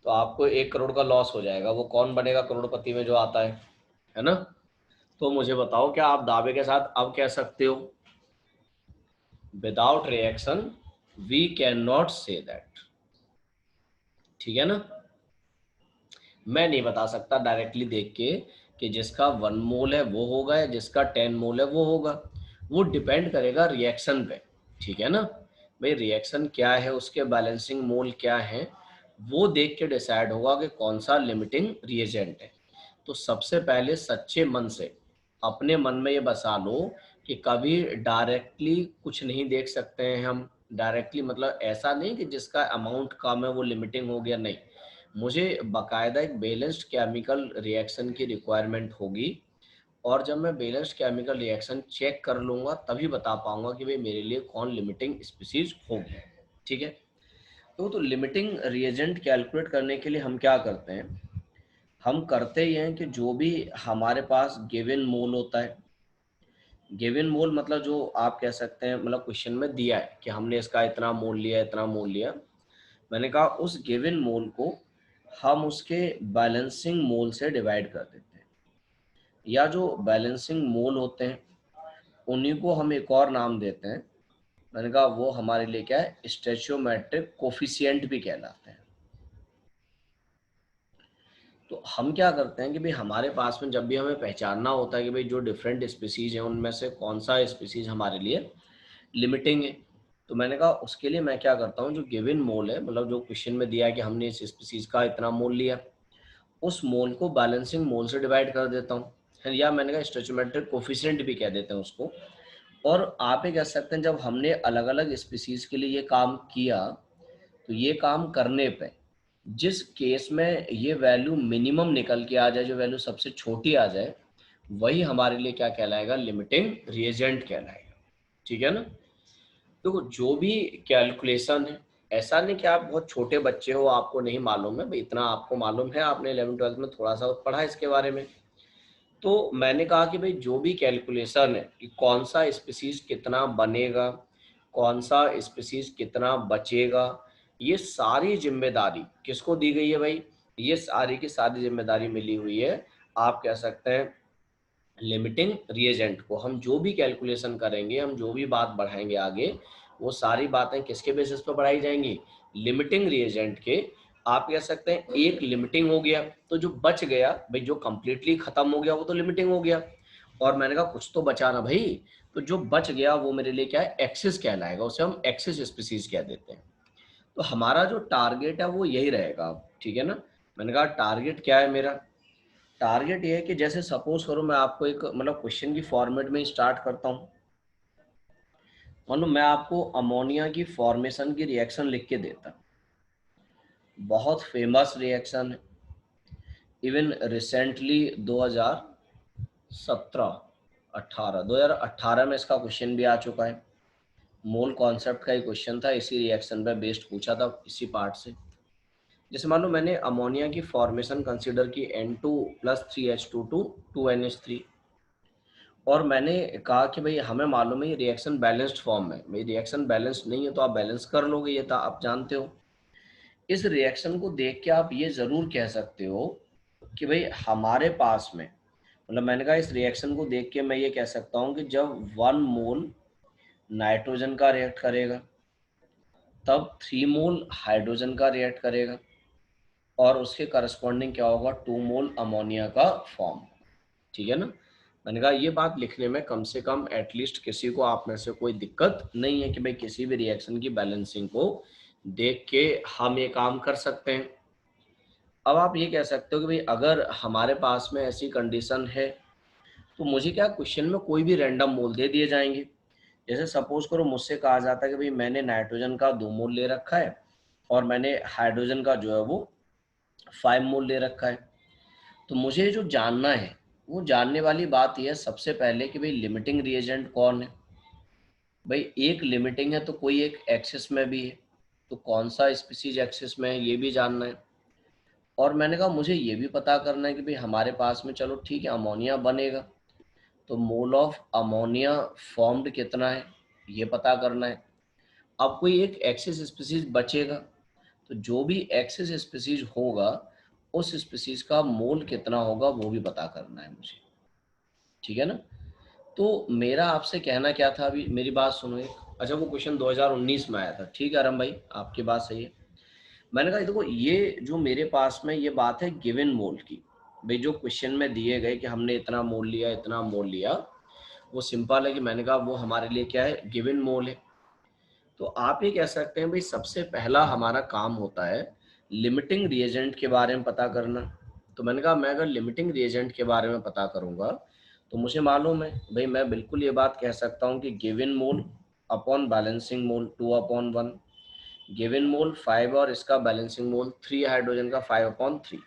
तो आपको 1 करोड़ का लॉस हो जाएगा, वो कौन बनेगा करोड़पति में जो आता है ना? तो मुझे बताओ, क्या आप दावे के साथ अब कह सकते हो without reaction we can not say that? ठीक है ना? मैं नहीं बता सकता डायरेक्टली देख के कि जिसका 1 मोल है वो होगा या जिसका 10 मोल है वो होगा। वो डिपेंड करेगा रिएक्शन पे। ठीक है ना? भाई रिएक्शन क्या है, उसके बैलेंसिंग मोल क्या है, वो देख के डिसाइड होगा कि कौन सा लिमिटिंग रिएजेंट है। तो सबसे पहले सच्चे मन से अपने मन में ये बसा लो कि कभी डायरेक्टली कुछ नहीं देख सकते हैं हम। डायरेक्टली मतलब ऐसा नहीं कि जिसका अमाउंट कम है वो लिमिटिंग हो गया, नहीं। मुझे बाकायदा एक बैलेंस्ड केमिकल रिएक्शन की रिक्वायरमेंट होगी, और जब मैं बैलेंस्ड केमिकल रिएक्शन चेक कर लूँगा तभी बता पाऊँगा कि भाई मेरे लिए कौन लिमिटिंग स्पीसीज होगी। ठीक है? तो लिमिटिंग रिएजेंट कैलकुलेट करने के लिए हम क्या करते हैं, हम करते ही हैं कि जो भी हमारे पास गिवन मोल होता है, गिवन मोल मतलब जो आप कह सकते हैं मतलब क्वेश्चन में दिया है कि हमने इसका इतना मोल लिया इतना मोल लिया, मैंने कहा उस गिवन मोल को हम उसके बैलेंसिंग मोल से डिवाइड कर देते हैं, या जो बैलेंसिंग मोल होते हैं उन्हीं को हम एक और नाम देते हैं। मैंने कहा वो हमारे लिए क्या है, स्टोइचियोमेट्रिक कोफिशिएंट भी कहलाते हैं। तो हम क्या करते हैं कि भाई हमारे पास में जब भी हमें पहचानना होता है कि भाई जो डिफरेंट स्पीसीज हैं उनमें से कौन सा स्पीसीज हमारे लिए लिमिटिंग है, तो मैंने कहा उसके लिए मैं क्या करता हूँ, जो गिवन मोल है मतलब जो क्वेश्चन में दिया है कि हमने इस स्पीसीज का इतना मोल लिया, उस मोल को बैलेंसिंग मोल से डिवाइड कर देता हूँ, या मैंने कहा स्टोइचियोमेट्रिक कोफिशिएंट भी कह देते हैं उसको। और आप ये कह सकते हैं जब हमने अलग अलग स्पीसीज के लिए ये काम किया, तो ये काम करने पे जिस केस में ये वैल्यू मिनिमम निकल के आ जाए, जो वैल्यू सबसे छोटी आ जाए, वही हमारे लिए क्या कहलाएगा, लिमिटिंग रिएजेंट कहलाएगा। ठीक है ना? देखो जो भी कैलकुलेशन है, ऐसा नहीं कि आप बहुत छोटे बच्चे हो आपको नहीं मालूम है, भाई इतना आपको मालूम है, आपने 11th-12th में थोड़ा सा पढ़ा इसके बारे में। तो मैंने कहा कि भाई जो भी कैलकुलेशन है कि कौन सा स्पीसीज कितना बनेगा, कौन सा स्पीसीज कितना बचेगा, ये सारी जिम्मेदारी किसको दी गई है भाई, ये सारी की सारी जिम्मेदारी मिली हुई है, आप कह सकते हैं लिमिटिंग रिएजेंट को। हम जो भी कैलकुलेशन करेंगे, हम जो भी बात बढ़ाएंगे आगे, वो सारी बातें किसके बेसिस पर बढ़ाई जाएंगी, लिमिटिंग रिएजेंट के। आप कह सकते हैं एक लिमिटिंग हो गया, तो जो बच गया भाई, जो कंप्लीटली खत्म हो गया वो तो लिमिटिंग हो गया, और मैंने कहा कुछ तो बचा ना भाई, तो जो बच गया वो मेरे लिए क्या है, एक्सिस कहलाएगा, उसे हम एक्सिस स्पीसीज कह देते हैं। तो हमारा जो टारगेट है वो यही रहेगा, ठीक है ना। मैंने कहा टारगेट क्या है मेरा, टारगेट ये है कि जैसे सपोज करो मैं आपको एक मतलब क्वेश्चन की फॉर्मेट में स्टार्ट करता हूँ। मान लो मैं आपको अमोनिया की फॉर्मेशन की रिएक्शन लिख के देता, बहुत फेमस रिएक्शन है, इवन रिसेंटली 2017 18 2018 में इसका क्वेश्चन भी आ चुका है। मोल कॉन्सेप्ट का ही क्वेश्चन था, इसी रिएक्शन पे बेस्ड पूछा था इसी पार्ट से। जैसे मान लो मैंने अमोनिया की फॉर्मेशन कंसीडर की N2 + 3H2 2NH3, और मैंने कहा कि भाई हमें मालूम है ये रिएक्शन बैलेंस्ड फॉर्म में, भाई रिएक्शन बैलेंस्ड नहीं है तो आप बैलेंस कर लोगे, ये था आप जानते हो। इस रिएक्शन को देख के आप ये जरूर कह सकते हो कि भाई हमारे पास में, मतलब मैंने कहा इस रिएक्शन को देख के मैं ये कह सकता हूँ कि जब 1 मोल नाइट्रोजन का रिएक्ट करेगा तब 3 मोल हाइड्रोजन का रिएक्ट करेगा, और उसके करस्पॉन्डिंग क्या होगा, 2 मोल अमोनिया का फॉर्म, ठीक है ना। मैंने कहा ये बात लिखने में कम से कम एटलीस्ट किसी को आप में से कोई दिक्कत नहीं है कि भाई किसी भी रिएक्शन की बैलेंसिंग को देख के हम ये काम कर सकते हैं। अब आप ये कह सकते हो कि भाई अगर हमारे पास में ऐसी कंडीशन है तो मुझे क्या क्वेश्चन में कोई भी रैंडम मोल दे दिए जाएंगे। जैसे सपोज करो मुझसे कहा जाता है कि भाई मैंने नाइट्रोजन का 2 मोल ले रखा है और मैंने हाइड्रोजन का जो है वो 5 मोल ले रखा है। तो मुझे जो जानना है वो जानने वाली बात यह है सबसे पहले कि भाई लिमिटिंग रिएजेंट कौन है। भाई एक लिमिटिंग है तो कोई एक एक्सिस में भी है, तो कौन सा स्पीसीज एक्सिस में है ये भी जानना है। और मैंने कहा मुझे ये भी पता करना है कि भाई हमारे पास में चलो ठीक है अमोनिया बनेगा, तो मोल ऑफ अमोनिया फॉर्म्ड कितना है ये पता करना है। अब कोई एक एक्सिस स्पीसीज बचेगा, तो जो भी एक्सिस स्पीसीज होगा उस स्पीसीज का मोल कितना होगा वो भी पता करना है मुझे, ठीक है ना। तो मेरा आपसे कहना क्या था, अभी मेरी बात सुनो एक। अच्छा वो क्वेश्चन 2019 में आया था, ठीक है आरम भाई आपकी बात सही है। मैंने कहा देखो ये जो मेरे पास में ये बात है गिवन मोल की, भाई जो क्वेश्चन में दिए गए कि हमने इतना मोल लिया इतना मोल लिया, वो सिंपल है कि मैंने कहा वो हमारे लिए क्या है, गिवन मोल है। तो आप ये कह सकते हैं भाई सबसे पहला हमारा काम होता है लिमिटिंग रिएजेंट के बारे में पता करना। तो मैंने कहा मैं अगर लिमिटिंग रिएजेंट के बारे में पता करूंगा तो मुझे मालूम है भाई मैं बिल्कुल ये बात कह सकता हूँ कि गिवन मोल अपॉन बैलेंसिंग मोल 2/1, गिवन मोल 5 और इसका बैलेंसिंग मोल 3 हाइड्रोजन का 5/3।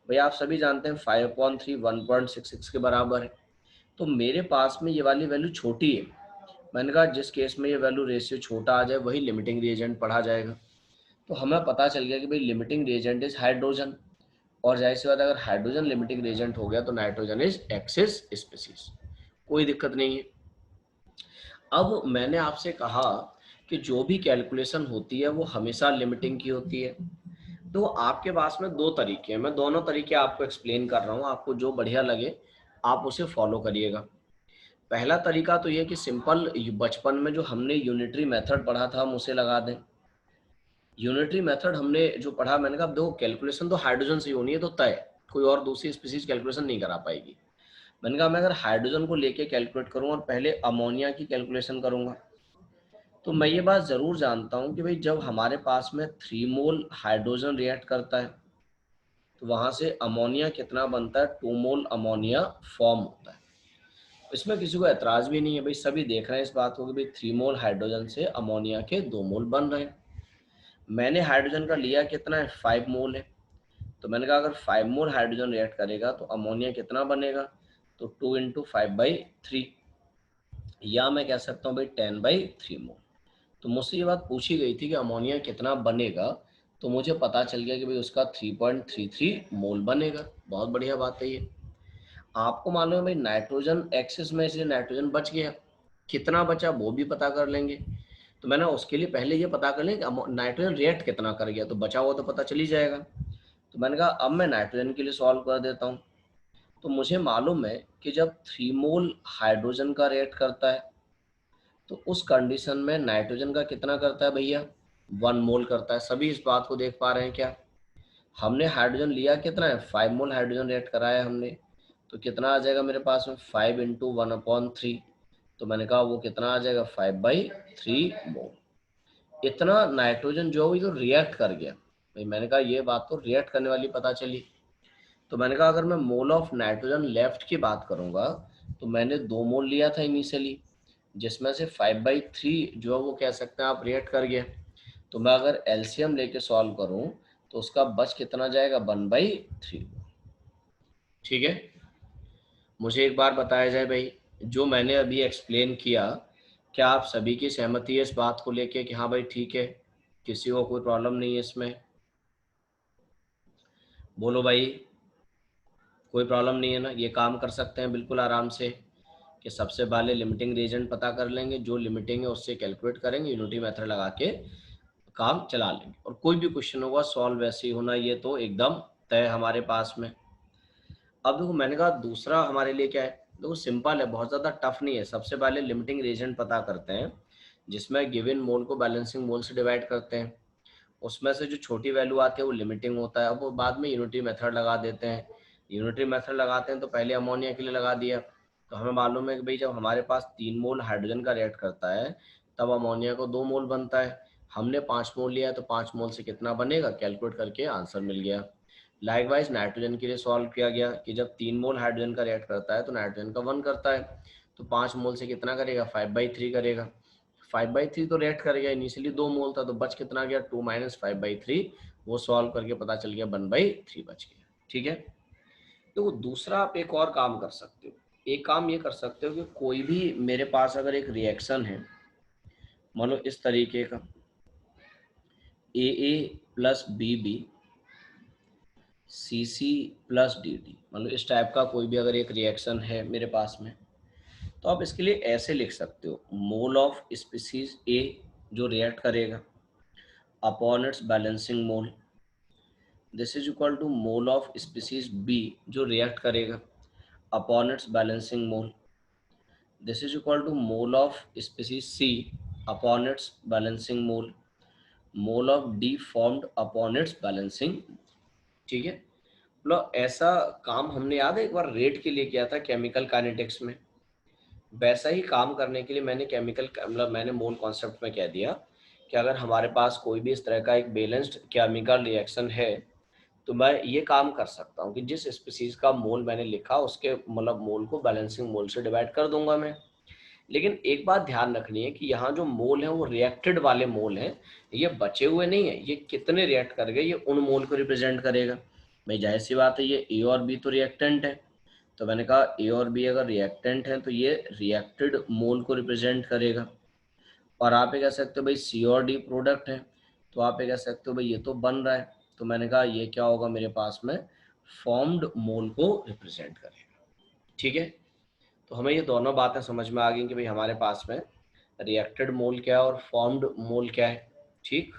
भाई आप सभी जानते हैं 5/3 1.66 के बराबर है। तो मेरे पास में ये वाली वैल्यू छोटी है, मैंने कहा जिस केस में ये वैल्यू रेशियो छोटा आ जाए वही लिमिटिंग रिएजेंट पढ़ा जाएगा। तो हमें पता चल गया कि भाई लिमिटिंग रिएजेंट इज हाइड्रोजन, और जाहिर सी बात अगर हाइड्रोजन लिमिटिंग रिएजेंट हो गया तो नाइट्रोजन इज एक्सिस स्पीसीज, कोई दिक्कत नहीं है। अब मैंने आपसे कहा कि जो भी कैलकुलेशन होती है वो हमेशा लिमिटिंग की होती है। तो आपके पास में दो तरीके हैं, मैं दोनों तरीके आपको एक्सप्लेन कर रहा हूँ, आपको जो बढ़िया लगे आप उसे फॉलो करिएगा। पहला तरीका तो ये कि सिंपल बचपन में जो हमने यूनिटरी मेथड पढ़ा था हम उसे लगा दें। यूनिटरी मेथड हमने जो पढ़ा, मैंने कहा देखो कैलकुलेशन तो हाइड्रोजन से ही होनी है तो तय, कोई और दूसरी स्पीसीज कैलकुलेशन नहीं करा पाएगी। मैंने कहा मैं अगर हाइड्रोजन को लेके कैलकुलेट करूँ और पहले अमोनिया की कैलकुलेशन करूंगा, तो मैं ये बात जरूर जानता हूँ कि भाई जब हमारे पास में 3 मोल हाइड्रोजन रिएक्ट करता है तो वहां से अमोनिया कितना बनता है, 2 मोल अमोनिया फॉर्म होता है। इसमें किसी को एतराज भी नहीं है, भाई सभी देख रहे हैं इस बात को कि भाई 3 मोल हाइड्रोजन से अमोनिया के 2 मोल बन रहे हैं। मैंने हाइड्रोजन का लिया कितना है, 5 मोल है। तो मैंने कहा अगर 5 मोल हाइड्रोजन रिएक्ट करेगा तो अमोनिया कितना बनेगा, तो 2 × 5/3, या मैं कह सकता हूँ भाई 10/3 मोल। तो मुझसे ये बात पूछी गई थी कि अमोनिया कितना बनेगा, तो मुझे पता चल गया कि भाई उसका 3.33 मोल बनेगा। बहुत बढ़िया बात है ये। आपको मालूम है भाई नाइट्रोजन एक्सिस में, इसलिए नाइट्रोजन बच गया, कितना बचा वो भी पता कर लेंगे। तो मैंने उसके लिए पहले ये पता कर लें कि नाइट्रोजन रिएक्ट कितना कर गया, तो बचा हुआ तो पता चल ही जाएगा। तो मैंने कहा अब मैं नाइट्रोजन के लिए सॉल्व कर देता हूँ। तो मुझे मालूम है कि जब 3 मोल हाइड्रोजन का रिएक्ट करता है तो उस कंडीशन में नाइट्रोजन का कितना करता है भैया, 1 मोल करता है। सभी इस बात को देख पा रहे हैं क्या, हमने हाइड्रोजन लिया कितना है, 5 मोल हाइड्रोजन रिएक्ट कराया हमने, तो कितना आ जाएगा मेरे पास में 5 × 1/3। तो मैंने कहा वो कितना आ जाएगा 5/3 मोल। इतना नाइट्रोजन जो हुई तो रिएक्ट कर गया भाई। मैंने कहा ये बात तो रिएक्ट करने वाली पता चली। तो मैंने कहा अगर मैं मोल ऑफ नाइट्रोजन लेफ्ट की बात करूंगा तो मैंने 2 मोल लिया था इनिशियली, जिसमें से 5/3 जो है वो कह सकते हैं आप रिएक्ट कर गया। तो मैं अगर एलसीएम लेके सॉल्व करूं तो उसका बच कितना जाएगा, 1/3। ठीक है, मुझे एक बार बताया जाए भाई, जो मैंने अभी एक्सप्लेन किया, क्या आप सभी की सहमति है इस बात को लेके कि हाँ भाई ठीक है, किसी को कोई प्रॉब्लम नहीं है इसमें? बोलो भाई, कोई प्रॉब्लम नहीं है ना? ये काम कर सकते हैं बिल्कुल आराम से कि सबसे पहले लिमिटिंग रीजन पता कर लेंगे, जो लिमिटिंग है उससे कैलकुलेट करेंगे, यूनिटी मेथड लगा के काम चला लेंगे, और कोई भी क्वेश्चन होगा सॉल्व वैसे ही होना, ये तो एकदम तय हमारे पास में। अब देखो मैंने कहा दूसरा हमारे लिए क्या है, देखो सिंपल है, बहुत ज़्यादा टफ नहीं है। सबसे पहले लिमिटिंग रीजन पता करते हैं, जिसमें गिवन मोल को बैलेंसिंग मोल से डिवाइड करते हैं, उसमें से जो छोटी वैल्यू आती है वो लिमिटिंग होता है। अब वो बाद में यूनिटी मेथड लगा देते हैं। यूनिटी मेथड लगाते हैं तो पहले अमोनिया के लिए लगा दिया, तो हमें मालूम है कि भाई जब हमारे पास 3 मोल हाइड्रोजन का रिएक्ट करता है तब अमोनिया को 2 मोल बनता है। हमने 5 मोल लिया है तो 5 मोल से कितना बनेगा, कैलकुलेट करके आंसर मिल गया। लाइकवाइज नाइट्रोजन के लिए सॉल्व किया गया कि जब 3 मोल हाइड्रोजन का रिएक्ट करता है तो नाइट्रोजन का 1 करता है, तो 5 मोल से कितना करेगा, 5/3 करेगा। 5/3 तो रिएक्ट करेगा, इनिशियली 2 मोल था तो बच कितना गया, 2 - 5/3। वो सॉल्व करके पता चल गया 1/3 बच गया। ठीक है, तो दूसरा आप एक और काम कर सकते हो। एक काम ये कर सकते हो कि कोई भी मेरे पास अगर एक रिएक्शन है, मान लो इस तरीके का, AA plus BB CC plus DD, मान लो इस टाइप का कोई भी अगर एक रिएक्शन है मेरे पास में, तो आप इसके लिए ऐसे लिख सकते हो, मोल ऑफ स्पीसीज A जो रिएक्ट करेगा upon its balancing mole, this is equal to mole of species B जो रिएक्ट करेगा upon its balancing mole, this is equal to mole of species C upon its balancing mole, mole of D formed upon its balancing. ठीक है, मतलब ऐसा काम हमने याद है एक बार रेट के लिए किया था केमिकल काइनेटिक्स में, वैसा ही काम करने के लिए मैंने केमिकल मतलब मैंने मोल कॉन्सेप्ट में कह दिया कि अगर हमारे पास कोई भी इस तरह का एक बैलेंस्ड केमिकल रिएक्शन है तो मैं ये काम कर सकता हूँ कि जिस स्पीसीज का मोल मैंने लिखा उसके मतलब मोल को बैलेंसिंग मोल से डिवाइड कर दूंगा मैं। लेकिन एक बात ध्यान रखनी है कि यहाँ जो मोल है वो रिएक्टेड वाले मोल हैं, ये बचे हुए नहीं है। ये कितने रिएक्ट कर गए ये उन मोल को रिप्रेजेंट करेगा। भाई जाहिर सी बात है ये ए और बी तो रिएक्टेंट है, तो मैंने कहा ए और बी अगर रिएक्टेंट है तो ये रिएक्टेड मोल को रिप्रेजेंट करेगा। और आप ये कह सकते हो भाई सी और डी प्रोडक्ट है, तो आप ये कह सकते हो भाई ये तो बन रहा है, तो मैंने कहा ये क्या होगा मेरे पास में, फॉर्म्ड मोल को रिप्रेजेंट करेगा। ठीक है, तो हमें ये दोनों बातें समझ में आ गई कि भाई हमारे पास में रिएक्टेड मोल क्या है और फॉर्म्ड मोल क्या है। ठीक,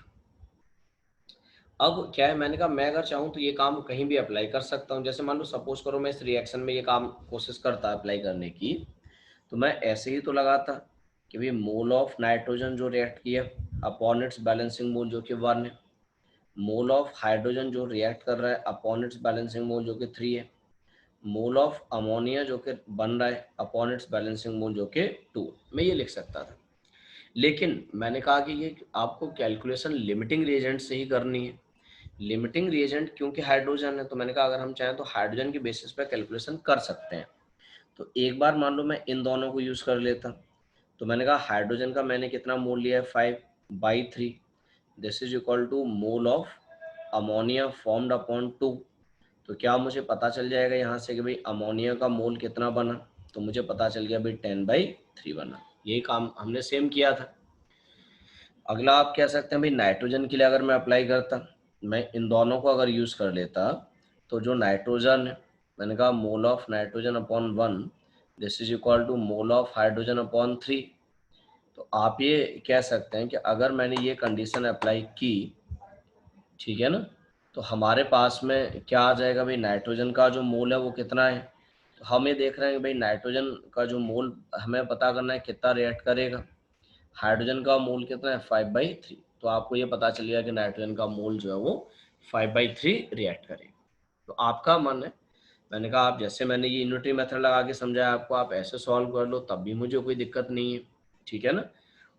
अब क्या है, मैंने कहा मैं अगर चाहूँ तो ये काम कहीं भी अप्लाई कर सकता हूँ। जैसे मान लो सपोज करो मैं इस रिएक्शन में ये काम कोशिश करता अप्लाई करने की, तो मैं ऐसे ही तो लगाता कि भाई मोल ऑफ नाइट्रोजन जो रिएक्ट किया अपॉन इट्स बैलेंसिंग मोल जो कि 1 है, मोल ऑफ हाइड्रोजन जो रिएक्ट कर रहा है अपॉन इट्स बैलेंसिंग मोल जो कि 3 है, मोल ऑफ अमोनिया जो कि बन रहा है अपॉन इट्स बैलेंसिंग मोल जो कि 2। मैं ये लिख सकता था, लेकिन मैंने कहा कि ये आपको कैलकुलेशन लिमिटिंग रिएजेंट से ही करनी है। लिमिटिंग रिएजेंट क्योंकि हाइड्रोजन है, तो मैंने कहा अगर हम चाहें तो हाइड्रोजन के बेसिस पर कैलकुलेशन कर सकते हैं। तो एक बार मान लो मैं इन दोनों को यूज़ कर लेता, तो मैंने कहा हाइड्रोजन का मैंने कितना मोल लिया है, 5/3, this is equal to mole of ammonia formed upon 2। तो क्या मुझे पता चल जाएगा यहाँ से कि भाई अमोनिया का मोल कितना बना, तो मुझे पता चल गया भाई 10/3 बना। यही काम हमने सेम किया था। अगला आप कह सकते हैं भाई नाइट्रोजन के लिए अगर मैं अप्लाई करता, मैं इन दोनों को अगर यूज़ कर लेता, तो जो नाइट्रोजन है मैंने कहा mole of nitrogen upon 1 this is equal to mole of hydrogen upon 3। तो आप ये कह सकते हैं कि अगर मैंने ये कंडीशन अप्लाई की, ठीक है ना, तो हमारे पास में क्या आ जाएगा भाई, नाइट्रोजन का जो मोल है वो कितना है, तो हम ये देख रहे हैं कि भाई नाइट्रोजन का जो मोल हमें पता करना है कितना रिएक्ट करेगा, हाइड्रोजन का मोल कितना है, 5/3। तो आपको ये पता चल गया कि नाइट्रोजन का मोल जो है वो 5/3 रिएक्ट करेगा। तो आपका मन है, मैंने कहा आप जैसे मैंने ये यूनिटरी मेथड लगा के समझाया आपको, आप ऐसे सॉल्व कर लो तब भी मुझे कोई दिक्कत नहीं है। ठीक है ना,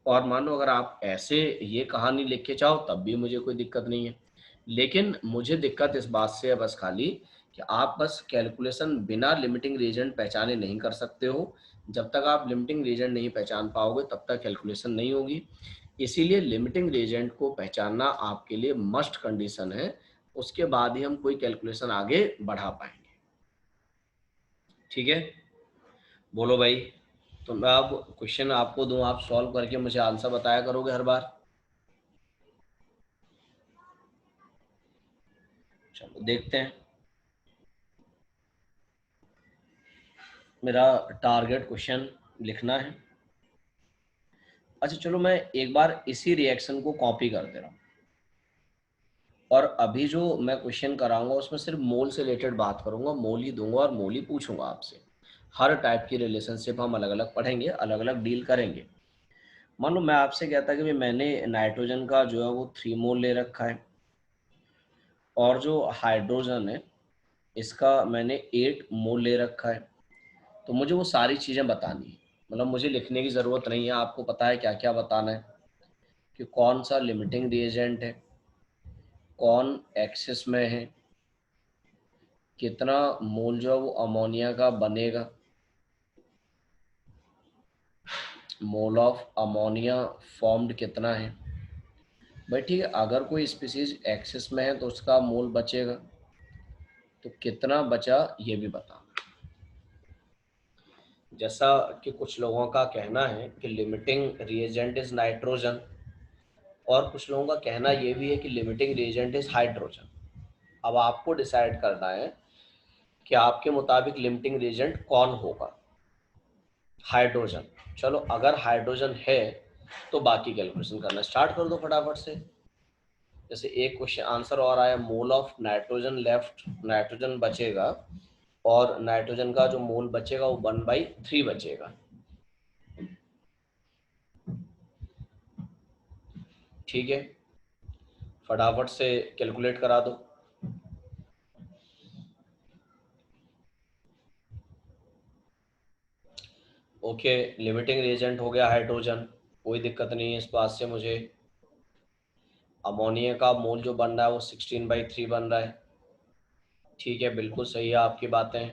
और मानो अगर आप ऐसे ये कहानी लिख के चाहो तब भी मुझे कोई दिक्कत नहीं है, लेकिन मुझे दिक्कत इस बात से है बस खाली कि आप बस कैलकुलेशन बिना लिमिटिंग रीजन पहचाने नहीं कर सकते हो। जब तक आप लिमिटिंग रीजन नहीं पहचान पाओगे तब तक कैलकुलेशन नहीं होगी। इसीलिए लिमिटिंग रीजन को पहचानना आपके लिए मस्ट कंडीशन है, उसके बाद ही हम कोई कैलकुलेशन आगे बढ़ा पाएंगे। ठीक है, बोलो भाई। तो मैं अब क्वेश्चन आपको दूं, आप सॉल्व करके मुझे आंसर बताया करोगे हर बार। चलो देखते हैं। मेरा टारगेट क्वेश्चन लिखना है। अच्छा चलो मैं एक बार इसी रिएक्शन को कॉपी कर दे रहा हूँ, और अभी जो मैं क्वेश्चन कराऊंगा उसमें सिर्फ मोल से रिलेटेड बात करूंगा, मोल ही दूंगा और मोल ही पूछूंगा आपसे। हर टाइप की रिलेशनशिप हम अलग अलग पढ़ेंगे, अलग अलग डील करेंगे। मान लो मैं आपसे कहता कि भाई मैंने नाइट्रोजन का जो है वो 3 मोल ले रखा है, और जो हाइड्रोजन है इसका मैंने 8 मोल ले रखा है। तो मुझे वो सारी चीज़ें बतानी है, मतलब मुझे लिखने की ज़रूरत नहीं है, आपको पता है क्या क्या बताना है, कि कौन सा लिमिटिंग रिएजेंट है, कौन एक्सेस में है, कितना मोल जो है वो अमोनिया का बनेगा, मोल ऑफ अमोनिया फॉर्म्ड कितना है। भाई ठीक है, अगर कोई स्पीसीज एक्सेस में है तो उसका मोल बचेगा, तो कितना बचा ये भी बताना। जैसा कि कुछ लोगों का कहना है कि लिमिटिंग रिएजेंट इज नाइट्रोजन, और कुछ लोगों का कहना ये भी है कि लिमिटिंग रिएजेंट इज हाइड्रोजन। अब आपको डिसाइड करना है कि आपके मुताबिक लिमिटिंग रिएजेंट कौन होगा। हाइड्रोजन। चलो अगर हाइड्रोजन है तो बाकी कैलकुलेशन करना स्टार्ट कर दो फटाफट से। जैसे एक क्वेश्चन आंसर और आया, मोल ऑफ नाइट्रोजन लेफ्ट, नाइट्रोजन बचेगा, और नाइट्रोजन का जो मोल बचेगा वो 1/3 बचेगा। ठीक है, फटाफट से कैलकुलेट करा दो। ओके, लिमिटिंग रिएजेंट हो गया हाइड्रोजन, कोई दिक्कत नहीं है इस बात से मुझे। अमोनिया का मोल जो बन रहा है वो 16/3 बन रहा है। ठीक है, बिल्कुल सही है आपकी बातें।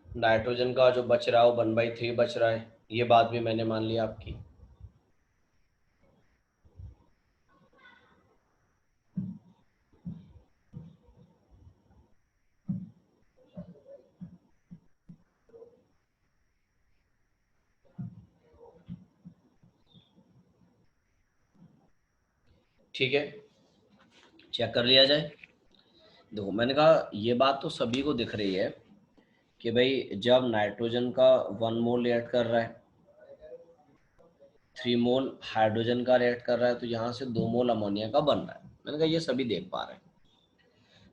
नाइट्रोजन का जो बच रहा है वो 1/3 बच रहा है, ये बात भी मैंने मान ली आपकी। ठीक है, चेक कर लिया जाए। देखो मैंने कहा ये बात तो सभी को दिख रही है कि भाई जब नाइट्रोजन का 1 मोल रिएक्ट कर रहा है, 3 मोल हाइड्रोजन का रिएक्ट कर रहा है, तो यहाँ से 2 मोल अमोनिया का बन रहा है। मैंने कहा ये सभी देख पा रहे हैं।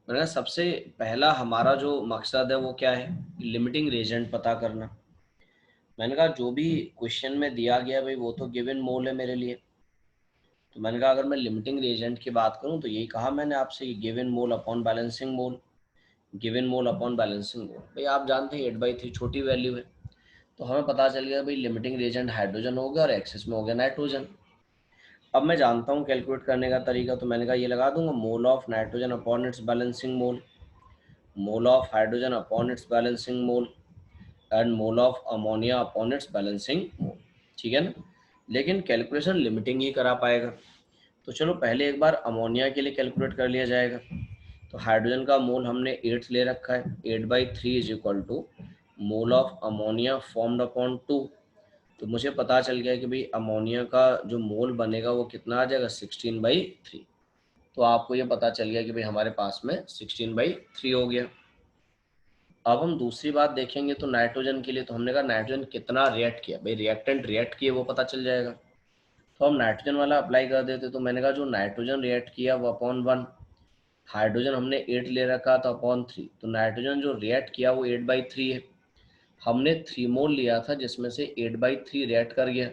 मैंने कहा सबसे पहला हमारा जो मकसद है वो क्या है, लिमिटिंग रिएजेंट पता करना। मैंने कहा जो भी क्वेश्चन में दिया गया भाई वो तो गिवन मोल है मेरे लिए। तो मैंने कहा अगर मैं लिमिटिंग रिएजेंट की बात करूं तो यही कहा मैंने आपसे, गिवन मोल अपॉन बैलेंसिंग मोल, गिवन मोल अपॉन बैलेंसिंग मोल। भाई आप जानते हैं 8/3 छोटी वैल्यू है, तो हमें पता चल गया भाई लिमिटिंग रिएजेंट हाइड्रोजन हो गया और एक्सेस में हो गया नाइट्रोजन। अब मैं जानता हूँ कैलकुलेट करने का तरीका, तो मैंने कहा ये लगा दूंगा, mole of nitrogen upon its balancing mole, mole of hydrogen upon its balancing mole, and mole of ammonia upon its balancing mole. ठीक है ना, लेकिन कैलकुलेशन लिमिटिंग ही करा पाएगा। तो चलो पहले एक बार अमोनिया के लिए कैलकुलेट कर लिया जाएगा। तो हाइड्रोजन का मोल हमने 8 ले रखा है, 8/3 is equal to mole of ammonia formed upon 2। तो मुझे पता चल गया कि भाई अमोनिया का जो मोल बनेगा वो कितना आ जाएगा, 16/3। तो आपको ये पता चल गया कि भाई हमारे पास में 16/3 हो गया। अब हम दूसरी बात देखेंगे तो नाइट्रोजन के लिए, तो हमने कहा नाइट्रोजन कितना रिएक्ट किया, भाई रिएक्टेंट रिएक्ट किए वो पता चल जाएगा। तो हम नाइट्रोजन वाला अप्लाई कर देते। तो मैंने कहा जो नाइट्रोजन रिएक्ट किया वो अपॉन 1, हाइड्रोजन हमने 8 ले रखा था अपॉन 3, तो नाइट्रोजन जो रिएक्ट किया वो 8/3 है। हमने 3 मोल लिया था जिसमें से 8/3 रिएक्ट कर गया,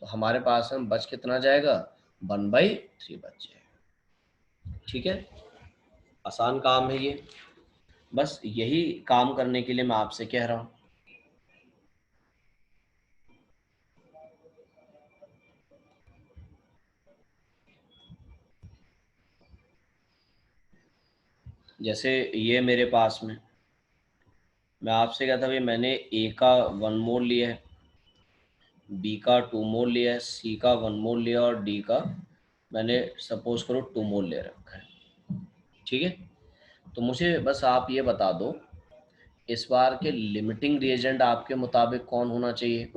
तो हमारे पास में बच कितना जाएगा, 1/3 बच जाएगा। ठीक है, आसान काम है ये, बस यही काम करने के लिए मैं आपसे कह रहा हूँ। जैसे ये मेरे पास में, मैं आपसे कहता भाई मैंने ए का 1 मोल लिया है, बी का 2 मोल लिया है, सी का 1 मोल लिया और डी का मैंने सपोज करो 2 मोल ले रखा है। ठीक है, तो मुझे बस आप ये बता दो इस बार के लिमिटिंग रिएजेंट आपके मुताबिक कौन होना चाहिए,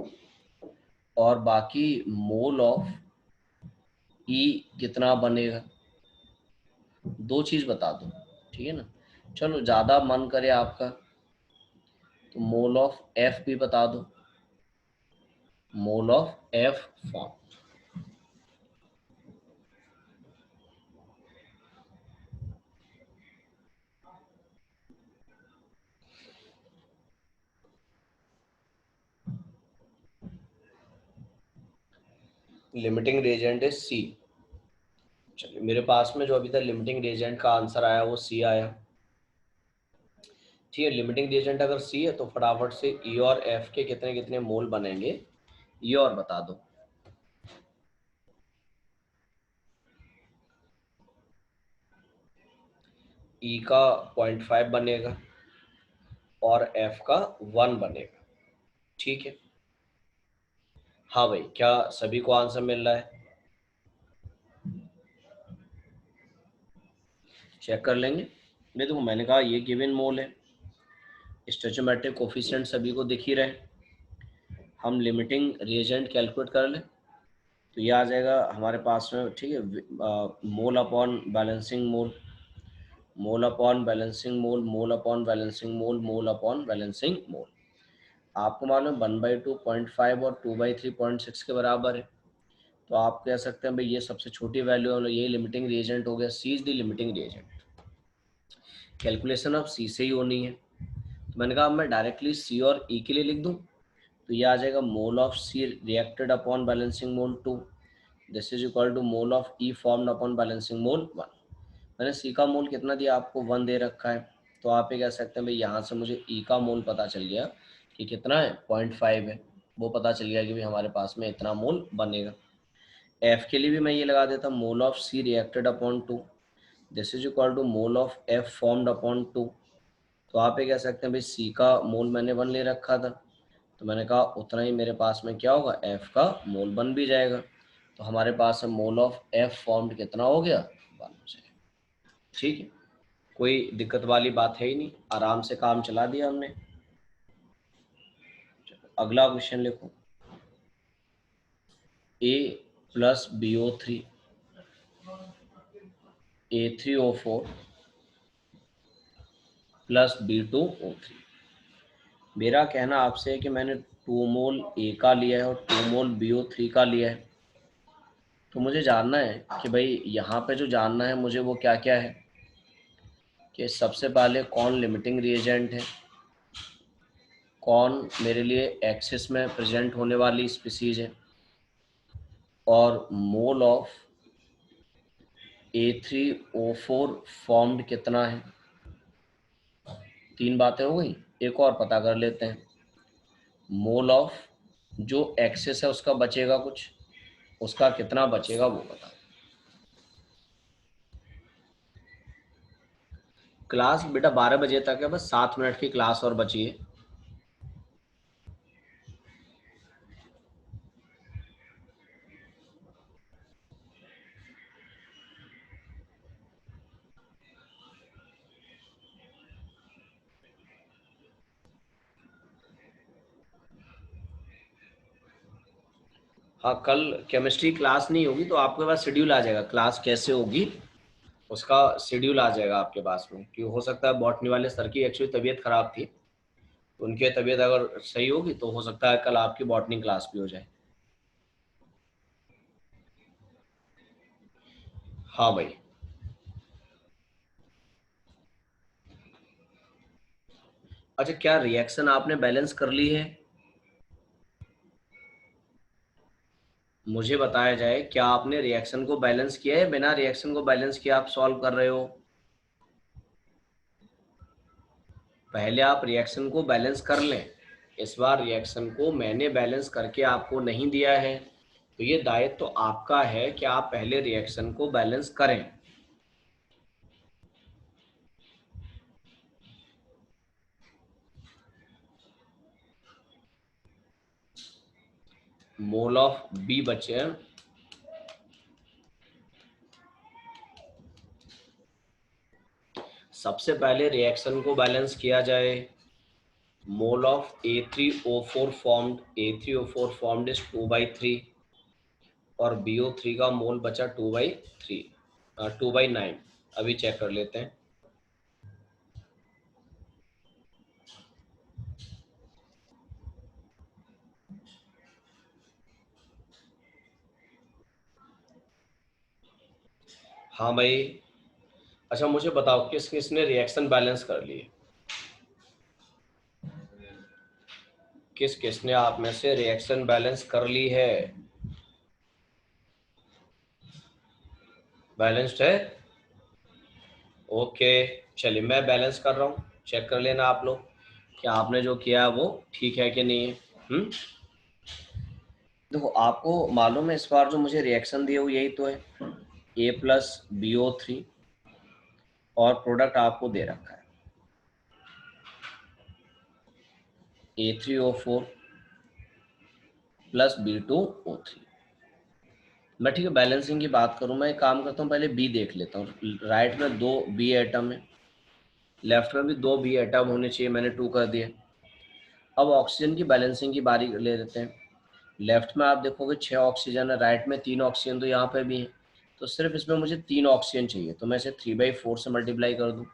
और बाकी मोल ऑफ ई कितना बनेगा, दो चीज बता दो। ठीक है ना, चलो ज्यादा मन करे आपका तो मोल ऑफ एफ भी बता दो, मोल of F form. Limiting reagent है सी। चलिए मेरे पास में जो अभी तक लिमिटिंग रिएजेंट का आंसर आया वो सी आया। ठीक है, लिमिटिंग रिएजेंट अगर सी है तो फटाफट से ई और एफ के कितने कितने मोल बनेंगे ये और बता दो। ई का 0.5 बनेगा और एफ का 1 बनेगा। ठीक है, हाँ भाई, क्या सभी को आंसर मिल रहा है? चेक कर लेंगे। नहीं तो मैंने कहा ये गिवन मोल है, स्टोइचोमेट्रिक कोफिशिएंट सभी को दिख ही रहे। हम लिमिटिंग रिएजेंट कैलकुलेट कर लें तो ये आ जाएगा हमारे पास में। ठीक है, mole upon balancing mole, mole upon balancing mole, mole upon balancing mole, mole upon balancing मोल। आपको मालूम 1/2 0.5 और 2/3 0.6 के बराबर है, तो आप कह सकते हैं भाई ये सबसे छोटी वैल्यू है, ये लिमिटिंग रिएजेंट हो गया। C is the limiting reagent, calculation अब सी से ही होनी है। तो मैंने कहा मैं डायरेक्टली सी और ई के लिए लिख दूं, तो ये आ जाएगा mole of C reacted upon balancing mole 2, this is equal to mole of E formed upon balancing mole 1। मैंने सी का मोल कितना दिया आपको, 1 दे रखा है, तो आप ये कह सकते हैं भाई यहाँ से मुझे ई का मोल पता चल गया कि कितना है, 0.5 है। वो पता चल गया कि भाई हमारे पास में इतना मोल बनेगा। एफ के लिए भी मैं ये लगा देता, mole of C reacted upon 2, this is equal to mole of F formed upon 2। तो आप ये कह सकते हैं भाई सी का मोल मैंने 1 ले रखा था, तो मैंने कहा उतना ही मेरे पास में क्या होगा, एफ का मोल 1 भी जाएगा। तो हमारे पास में मोल ऑफ एफ फॉर्म्ड कितना हो गया, 1 हो जाएगा। ठीक है, कोई दिक्कत वाली बात है ही नहीं, आराम से काम चला दिया हमने। अगला क्वेश्चन लिखो, A plus B O three, A3O4 plus B2O3। मेरा कहना आपसे है कि मैंने 2 मोल ए का लिया है और 2 मोल BO3 का लिया है, तो मुझे जानना है कि भाई यहाँ पे जो जानना है मुझे वो क्या क्या है, कि सबसे पहले कौन लिमिटिंग रिएजेंट है, कौन मेरे लिए एक्सिस में प्रेजेंट होने वाली स्पीसीज है, और मोल ऑफ A3O4 फॉर्म्ड कितना है। 3 बातें हो गई, एक और पता कर लेते हैं। मोल ऑफ जो एक्सेस है उसका बचेगा कुछ, उसका कितना बचेगा वो बता। क्लास बेटा 12 बजे तक है, बस 7 मिनट की क्लास और बची है। हाँ, कल केमिस्ट्री क्लास नहीं होगी तो आपके पास शेड्यूल आ जाएगा, क्लास कैसे होगी उसका शेड्यूल आ जाएगा आपके पास में। कि हो सकता है बॉटनी वाले सर की एक्चुअली तबीयत खराब थी, तो उनकी तबीयत अगर सही होगी तो हो सकता है कल आपकी बॉटनी क्लास भी हो जाए। हाँ भाई। अच्छा, क्या रिएक्शन आपने बैलेंस कर ली है, मुझे बताया जाए। क्या आपने रिएक्शन को बैलेंस किया है, बिना रिएक्शन को बैलेंस किया आप सॉल्व कर रहे हो? पहले आप रिएक्शन को बैलेंस कर लें। इस बार रिएक्शन को मैंने बैलेंस करके आपको नहीं दिया है, तो ये दायित्व तो आपका है कि आप पहले रिएक्शन को बैलेंस करें। मोल ऑफ बी बचे हैं, सबसे पहले रिएक्शन को बैलेंस किया जाए। Mole of A3O4 formed, A3O4 formed is 2/3 और BO3 का मोल बचा 2/3, 2/9। अभी चेक कर लेते हैं। हाँ भाई, अच्छा मुझे बताओ किस किसने रिएक्शन बैलेंस कर लिए, किस किसने आप में से रिएक्शन बैलेंस कर ली है? बैलेंस्ड है? ओके, चलिए मैं बैलेंस कर रहा हूँ, चेक कर लेना आप लोग कि आपने जो किया वो ठीक है कि नहीं है। देखो आपको मालूम है इस बार जो मुझे रिएक्शन दिया वो यही तो है, A+BO3 और प्रोडक्ट आपको दे रखा है A3O4 + B2O3। मैं ठीक है बैलेंसिंग की बात करूं, मैं एक काम करता हूं, पहले बी देख लेता हूं। राइट में 2 बी एटम है, लेफ्ट में भी 2 बी एटम होने चाहिए, मैंने 2 कर दिए। अब ऑक्सीजन की बैलेंसिंग की बारी ले लेते हैं। लेफ्ट में आप देखोगे 6 ऑक्सीजन है, राइट में 3 ऑक्सीजन तो यहाँ पे भी है, तो सिर्फ इसमें मुझे 3 ऑक्सीजन चाहिए, तो मैं इसे 3/4 से मल्टीप्लाई कर दूँ।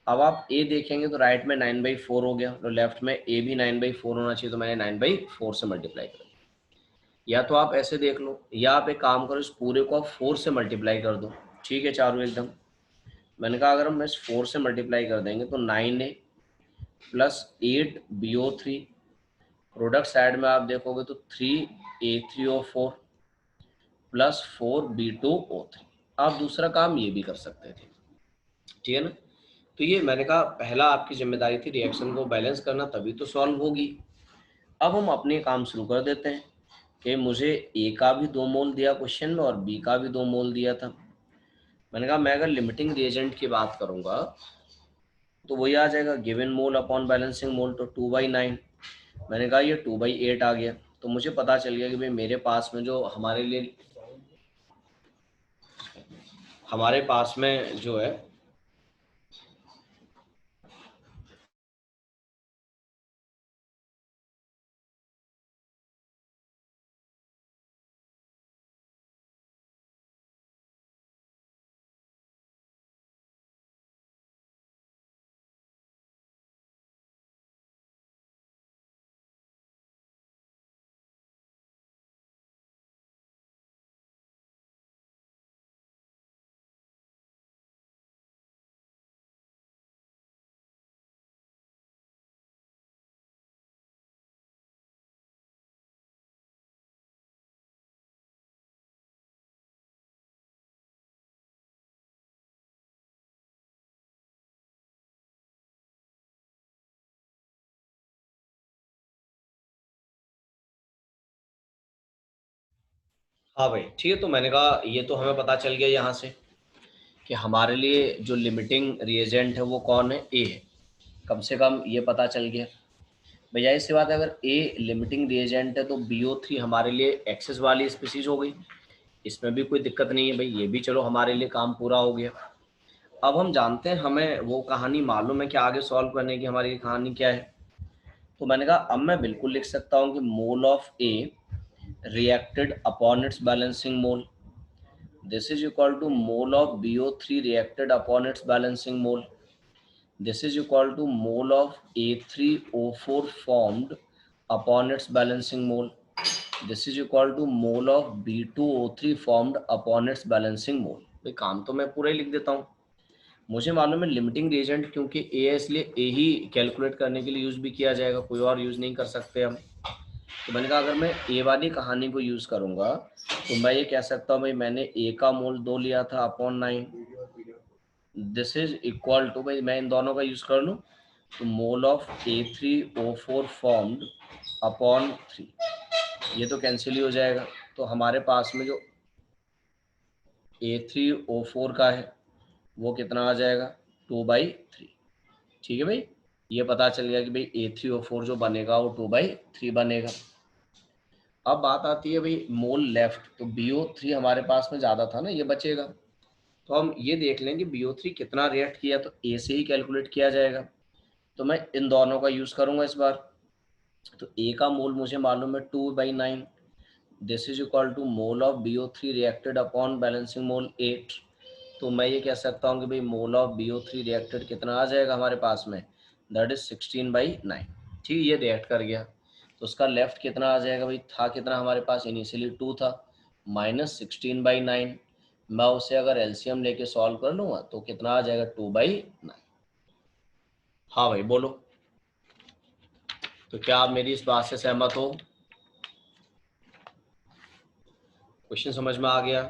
अब आप ए देखेंगे तो राइट में 9/4 हो गया, तो लेफ्ट में ए भी 9/4 होना चाहिए, तो मैंने 9/4 से मल्टीप्लाई कर दिया। या तो आप ऐसे देख लो, या आप एक काम करो, इस पूरे को आप 4 से मल्टीप्लाई कर दो। ठीक है चारों एकदम। मैंने कहा अगर हम इस 4 से मल्टीप्लाई कर देंगे तो 9A + 8BO3, प्रोडक्ट साइड में आप देखोगे तो 3A3O4 + 4B2O3। आप दूसरा काम ये भी कर सकते थे, ठीक है ना। तो ये मैंने कहा पहला आपकी जिम्मेदारी थी रिएक्शन को बैलेंस करना, तभी तो सॉल्व होगी। अब हम अपने काम शुरू कर देते हैं कि मुझे ए का भी 2 मोल दिया क्वेश्चन में और बी का भी 2 मोल दिया था। मैंने कहा मैं अगर लिमिटिंग रिएजेंट की बात करूंगा तो वही आ जाएगा, given mole upon balancing mole, तो 2/9। मैंने कहा ये 2/8 आ गया, तो मुझे पता चल गया कि भाई मेरे पास में जो हमारे पास में जो है हाँ भाई ठीक है, तो मैंने कहा ये तो हमें पता चल गया यहाँ से कि हमारे लिए जो लिमिटिंग रिएजेंट है वो कौन है, ए है। कम से कम ये पता चल गया। भैया इससे बात है, अगर ए लिमिटिंग रिएजेंट है तो BO3 हमारे लिए एक्सेस वाली स्पीसीज हो गई, इसमें भी कोई दिक्कत नहीं है भाई, ये भी चलो हमारे लिए काम पूरा हो गया। अब हम जानते हैं, हमें वो कहानी मालूम है कि आगे सॉल्व करने की हमारी कहानी क्या है। तो मैंने कहा अब मैं बिल्कुल लिख सकता हूँ कि mole of A reacted upon its balancing mole, this is equal to mole of BO3 reacted upon its balancing mole. This is equal to mole of A3O4 formed upon its balancing mole. This is equal to mole of B2O3 formed upon its balancing mole. भाई काम तो मैं पूरा ही लिख देता हूँ। मुझे मालूम है लिमिटिंग रिएजेंट क्योंकि ए है इसलिए ए ही कैलकुलेट करने के लिए यूज भी किया जाएगा, कोई और यूज नहीं कर सकते हम। तो मैंने कहा अगर मैं ए वाली कहानी को यूज करूंगा तो मैं ये कह सकता हूँ भाई मैंने ए का मोल 2 लिया था upon 9, this is equal to, भाई मैं इन दोनों का यूज कर लूँ तो mole of A3O4 formed upon 3, ये तो कैंसिल ही हो जाएगा। तो हमारे पास में जो A3O4 का है वो कितना आ जाएगा, 2/3। ठीक है भाई, ये पता चल गया कि भाई A3O4 जो बनेगा वो 2/3 बनेगा। अब बात आती है भाई मोल लेफ्ट, तो BO3 हमारे पास में ज़्यादा था ना, ये बचेगा। तो हम ये देख लेंगे BO3 कितना रिएक्ट किया, तो A से ही कैलकुलेट किया जाएगा। तो मैं इन दोनों का यूज़ करूँगा इस बार। तो A का मोल मुझे मालूम है 2/9, this is equal to mole of BO3 reacted upon balancing mole 8। तो मैं ये कह सकता हूँ कि भाई मोल ऑफ BO3 रिएक्टेड कितना आ जाएगा हमारे पास में, दैट इज 16/9। ठीक, ये रिएक्ट कर गया। तो उसका लेफ्ट कितना आ जाएगा भाई, था कितना हमारे पास इनिशियली 2 था, -16/9। मैं उसे अगर एलसीएम लेके सॉल्व कर लूँगा तो कितना आ जाएगा, 2/9। हाँ भाई बोलो, तो क्या आप मेरी इस बात से सहमत हो? क्वेश्चन समझ में आ गया?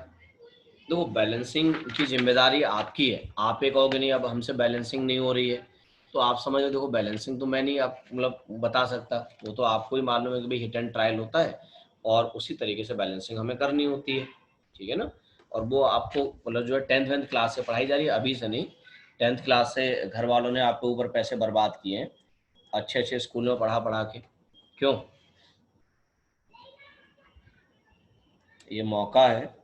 देखो बैलेंसिंग की जिम्मेदारी आपकी है, आप ये कहोगे नहीं अब हमसे बैलेंसिंग नहीं हो रही है, तो आप समझो देखो बैलेंसिंग तो मैं नहीं आप मतलब बता सकता, वो तो आपको ही मालूम है कि भाई हिट एंड ट्रायल होता है और उसी तरीके से बैलेंसिंग हमें करनी होती है। ठीक है ना, और वो आपको मतलब जो है 10th क्लास से पढ़ाई जा रही है, अभी से नहीं। 10th क्लास से घर वालों ने आपके ऊपर पैसे बर्बाद किए हैं अच्छे अच्छे स्कूल में पढ़ा पढ़ा के, क्यों? ये मौका है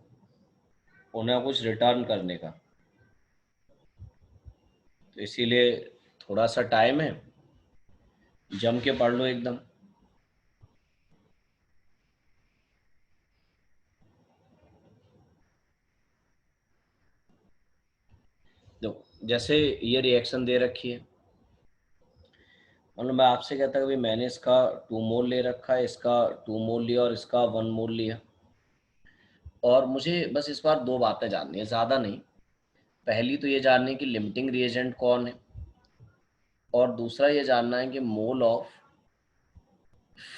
उन्हें कुछ रिटर्न करने का, तो इसीलिए थोड़ा सा टाइम है, जम के पढ़ लो एकदम। देखो जैसे ये रिएक्शन दे रखी है, मतलब मैं आपसे कहता कि भाई मैंने इसका 2 मोल ले रखा है, इसका 2 मोल लिया और इसका 1 मोल लिया, और मुझे बस इस बार दो बातें जाननी है, ज़्यादा नहीं। पहली तो ये जाननी है कि लिमिटिंग रिएजेंट कौन है, और दूसरा ये जानना है कि मोल ऑफ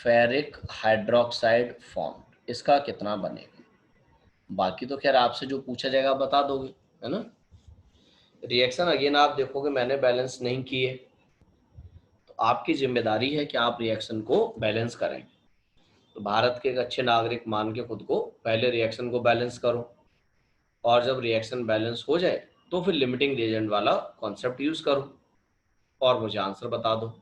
फेरिक हाइड्रोक्साइड फॉर्म इसका कितना बनेगा। बाकी तो खैर आपसे जो पूछा जाएगा आप बता दोगे, है ना। रिएक्शन अगेन आप देखोगे मैंने बैलेंस नहीं किए, तो आपकी जिम्मेदारी है कि आप रिएक्शन को बैलेंस करें। तो भारत के एक अच्छे नागरिक मान के खुद को पहले रिएक्शन को बैलेंस करो, और जब रिएक्शन बैलेंस हो जाए तो फिर लिमिटिंग रिएजेंट वाला कॉन्सेप्ट यूज करो और मुझे आंसर बता दो।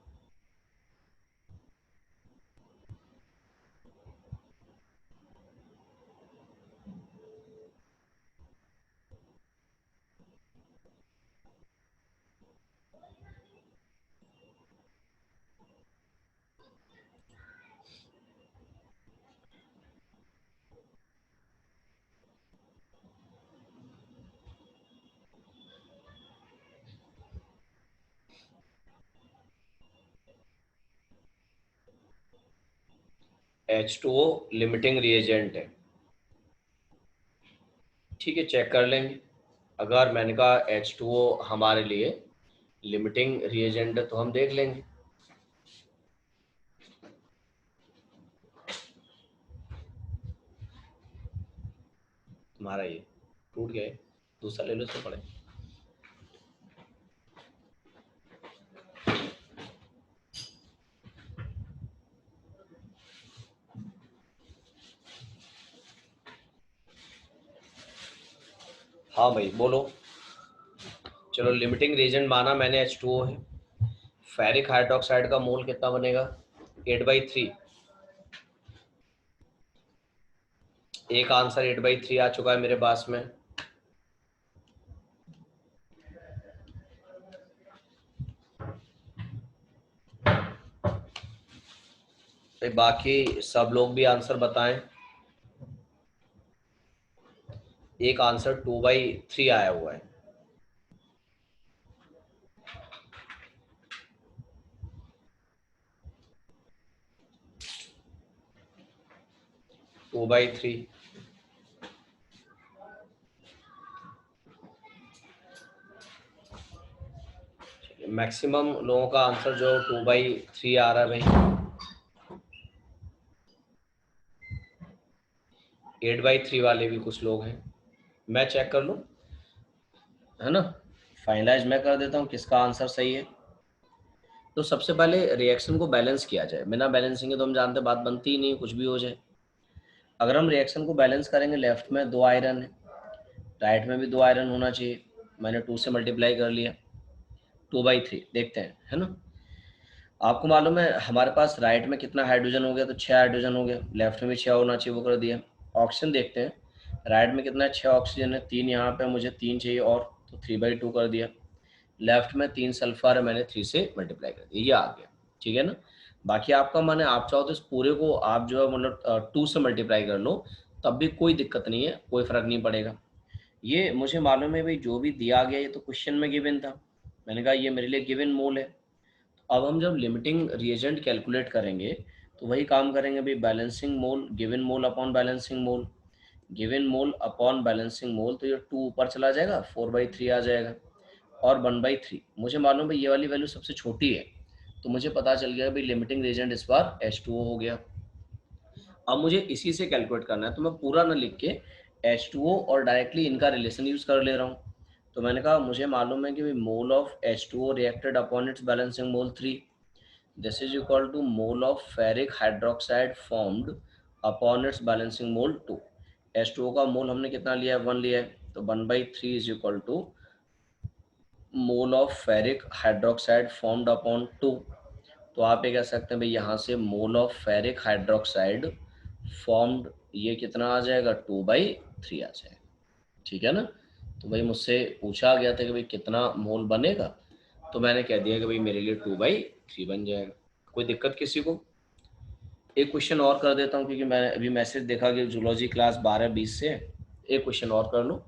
H2O लिमिटिंग रिएजेंट है, ठीक है चेक कर लेंगे। अगर मैंने कहा H2O हमारे लिए लिमिटिंग रिएजेंट है तो हम देख लेंगे। तुम्हारा ये टूट गया है, दूसरा ले लो इससे पड़े। हाँ भाई बोलो। चलो लिमिटिंग रिएजेंट माना मैंने H2O है, फेरिक हाइड्रोक्साइड का मोल कितना बनेगा, 8/3। एक आंसर 8/3 आ चुका है मेरे पास में। तो बाकी सब लोग भी आंसर बताएं। एक आंसर 2/3 आया हुआ है। 2/3 मैक्सिमम लोगों का आंसर जो 2/3 आ रहा है भाई। 8/3 वाले भी कुछ लोग हैं, मैं चेक कर लूँ, है ना। फाइनलाइज मैं कर देता हूँ किसका आंसर सही है। तो सबसे पहले रिएक्शन को बैलेंस किया जाए, बिना बैलेंसिंग के तो हम जानते हैं बात बनती ही नहीं, कुछ भी हो जाए। अगर हम रिएक्शन को बैलेंस करेंगे, लेफ्ट में 2 आयरन है, राइट में भी 2 आयरन होना चाहिए, मैंने 2 से मल्टीप्लाई कर लिया, 2/3 देखते हैं, है ना। आपको मालूम है हमारे पास राइट में कितना हाइड्रोजन हो गया, तो 6 हाइड्रोजन हो गया, लेफ्ट में भी 6 होना चाहिए, वो कर दिया। ऑक्सीजन देखते हैं, राइट में कितना है, 6 ऑक्सीजन है, 3 यहाँ पे, मुझे 3 चाहिए और, तो 3/2 कर दिया। लेफ्ट में 3 सल्फर है, मैंने 3 से मल्टीप्लाई कर दिया, ये आ गया, ठीक है ना। बाकी आपका माने आप चाहो तो इस पूरे को आप जो है मतलब 2 से मल्टीप्लाई कर लो, तब भी कोई दिक्कत नहीं है, कोई फर्क नहीं पड़ेगा। ये मुझे मालूम है भाई, जो भी दिया गया ये तो क्वेश्चन में गिवन था, मैंने कहा ये मेरे लिए गिवन मोल है। अब हम जब लिमिटिंग रिएजेंट कैलकुलेट करेंगे तो वही काम करेंगे भाई, बैलेंसिंग मोल गिवन मोल अपॉन बैलेंसिंग मोल, given mole upon balancing mole, तो ये 2 ऊपर चला जाएगा, 4/3 आ जाएगा, और 1/3 मुझे मालूम है ये वाली वैल्यू सबसे छोटी है, तो मुझे पता चल गया भाई लिमिटिंग रिएजेंट इस बार H2O हो गया। अब मुझे इसी से कैलकुलेट करना है, तो मैं पूरा ना लिख के H2O और डायरेक्टली इनका रिलेशन यूज कर ले रहा हूँ। तो मैंने कहा मुझे मालूम है कि भाई mole of H2O reacted upon its balancing mole 3, this is equal to mole of ferric hydroxide formed upon its balancing mole 2। H2O का मोल हमने कितना लिया है, 1 लिया है, तो 1/3 is equal to mole of ferric hydroxide formed upon 2। तो आप ये कह सकते हैं भाई यहाँ से मोल ऑफ फेरिक हाइड्रोक्साइड फॉर्म्ड, ये कितना आ जाएगा, 2/3 आ जाएगा, ठीक है ना। तो भाई मुझसे पूछा गया था कि भाई कितना मोल बनेगा, तो मैंने कह दिया कि भाई मेरे लिए 2/3 बन जाएगा। कोई दिक्कत किसी को? एक क्वेश्चन और कर देता हूँ, क्योंकि मैंने अभी मैसेज देखा कि जूलॉजी क्लास 12:20 से, एक क्वेश्चन और कर लो,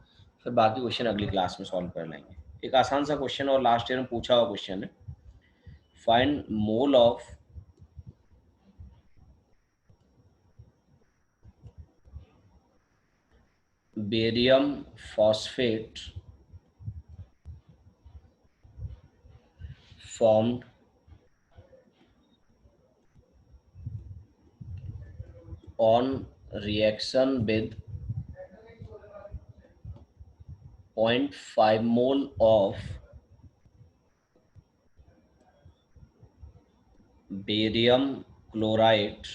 फिर बाकी क्वेश्चन अगली क्लास में सॉल्व कर लेंगे। एक आसान सा क्वेश्चन और लास्ट ईयर में पूछा हुआ क्वेश्चन है, find mole of barium phosphate formed on reaction with 0.5 mole of barium chloride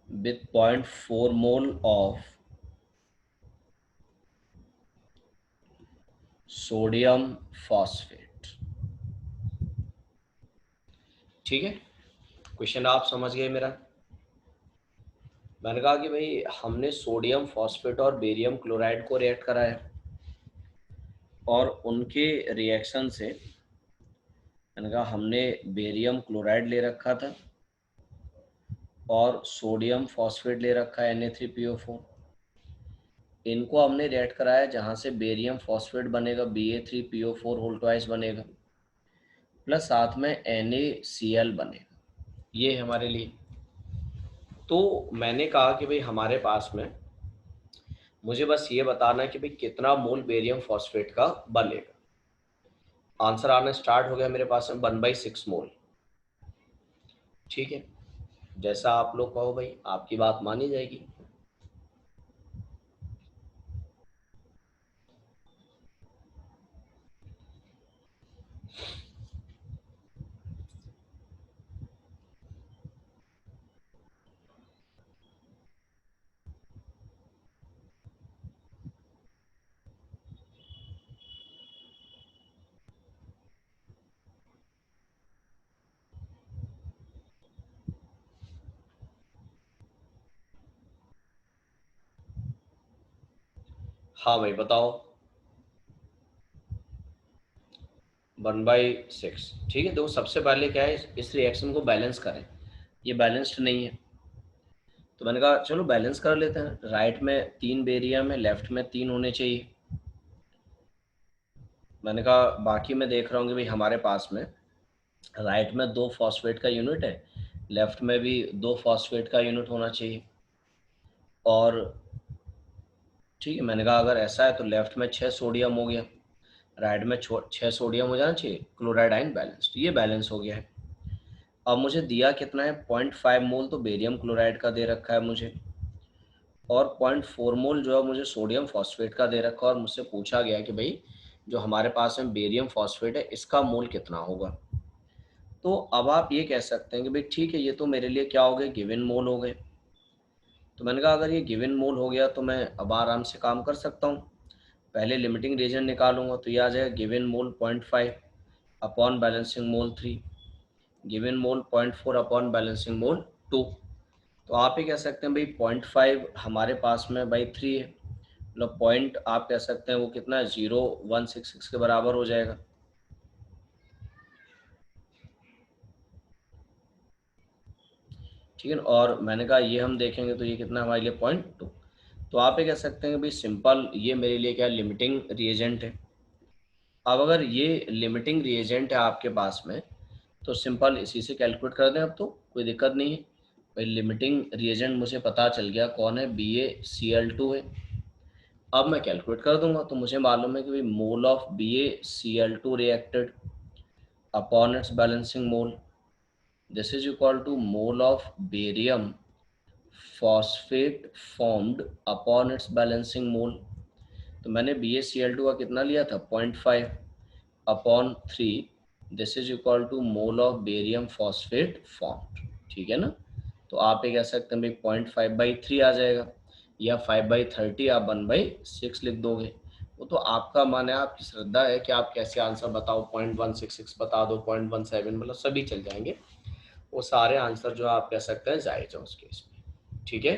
with 0.4 mole of sodium phosphate. ठीक है, क्वेश्चन आप समझ गए मेरा। मैंने कहा कि भाई हमने सोडियम फॉस्फेट और बेरियम क्लोराइड को रिएक्ट कराया, और उनके रिएक्शन से मैंने कहा हमने बेरियम क्लोराइड ले रखा था और सोडियम फॉस्फेट ले रखा है Na3PO4, इनको हमने रिएक्ट कराया, जहाँ से बेरियम फॉस्फेट बनेगा Ba3PO4 होल ट्वाइस बनेगा, प्लस साथ में NaCl बनेगा, ये है हमारे लिए। तो मैंने कहा कि भाई हमारे पास में मुझे बस ये बताना है कि भाई कितना मोल बेरियम फॉस्फेट का बनेगा। आंसर आना स्टार्ट हो गया मेरे पास में, 1/6 मोल। ठीक है, जैसा आप लोग कहो भाई, आपकी बात मानी जाएगी। हाँ भाई बताओ। 1/6, ठीक है। देखो सबसे पहले क्या है, इस रिएक्शन को बैलेंस करें, ये बैलेंस्ड नहीं है, तो मैंने कहा चलो बैलेंस कर लेते हैं। राइट में 3 बेरियम है, लेफ्ट में 3 होने चाहिए। मैंने कहा बाकी मैं देख रहा हूँ कि भाई हमारे पास में राइट में 2 फॉस्फेट का यूनिट है, लेफ्ट में भी 2 फॉस्फेट का यूनिट होना चाहिए, और ठीक है, मैंने कहा अगर ऐसा है तो लेफ्ट में 6 सोडियम हो गया, राइट में 6 सोडियम हो जाना चाहिए, क्लोराइड आयन बैलेंस्ड, ये बैलेंस हो गया है। अब मुझे दिया कितना है, 0.5 मोल तो बेरियम क्लोराइड का दे रखा है मुझे, और 0.4 मोल जो है मुझे सोडियम फॉस्फेट का दे रखा है, और मुझसे पूछा गया कि भाई जो हमारे पास में बेरियम फॉस्फेट है इसका मोल कितना होगा। तो अब आप ये कह सकते हैं कि भाई ठीक है, ये तो मेरे लिए क्या हो गए, गिवन मोल हो गए। तो मैंने कहा अगर ये गिवन मोल हो गया तो मैं अब आराम से काम कर सकता हूँ। पहले लिमिटिंग रीजन निकालूंगा तो ये आ जाएगा गिवन मोल 0.5 अपॉन बैलेंसिंग मोल 3, गिवन मोल 0.4 अपॉन बैलेंसिंग मोल 2। तो आप ये कह सकते हैं भाई 0.5 हमारे पास में बाई 3 है, मतलब पॉइंट आप कह सकते हैं वो कितना है 0.166 के बराबर हो जाएगा। ठीक है, और मैंने कहा ये हम देखेंगे तो ये कितना हमारे लिए 0.2। तो आप ये कह सकते हैं कि भाई सिंपल ये मेरे लिए क्या लिमिटिंग रिएजेंट है। अब अगर ये लिमिटिंग रिएजेंट है आपके पास में तो सिंपल इसी से कैलकुलेट कर दें, अब तो कोई दिक्कत नहीं है। भाई लिमिटिंग रिएजेंट मुझे पता चल गया कौन है, BaCl2 है। अब मैं कैलकुलेट कर दूंगा तो मुझे मालूम है कि भाई mole of BaCl2 reacted upon its balancing mole, this is equal to mole of barium phosphate formed upon its balancing mole. तो मैंने BaCl2 का कितना लिया था 0.5 upon 3, this is equal to mole of barium phosphate formed. ठीक है ना। तो आप ये कह सकते हैं भाई 0.5/3 आ जाएगा, या 5/30 आप 1/6 लिख दोगे। वो तो आपका मन है, आपकी श्रद्धा है कि आप कैसे आंसर बताओ, 0.166 बता दो, 0.17, मतलब सभी चल जाएंगे। वो सारे आंसर जो आप कह सकते हैं जायज है उस केस में। ठीक है।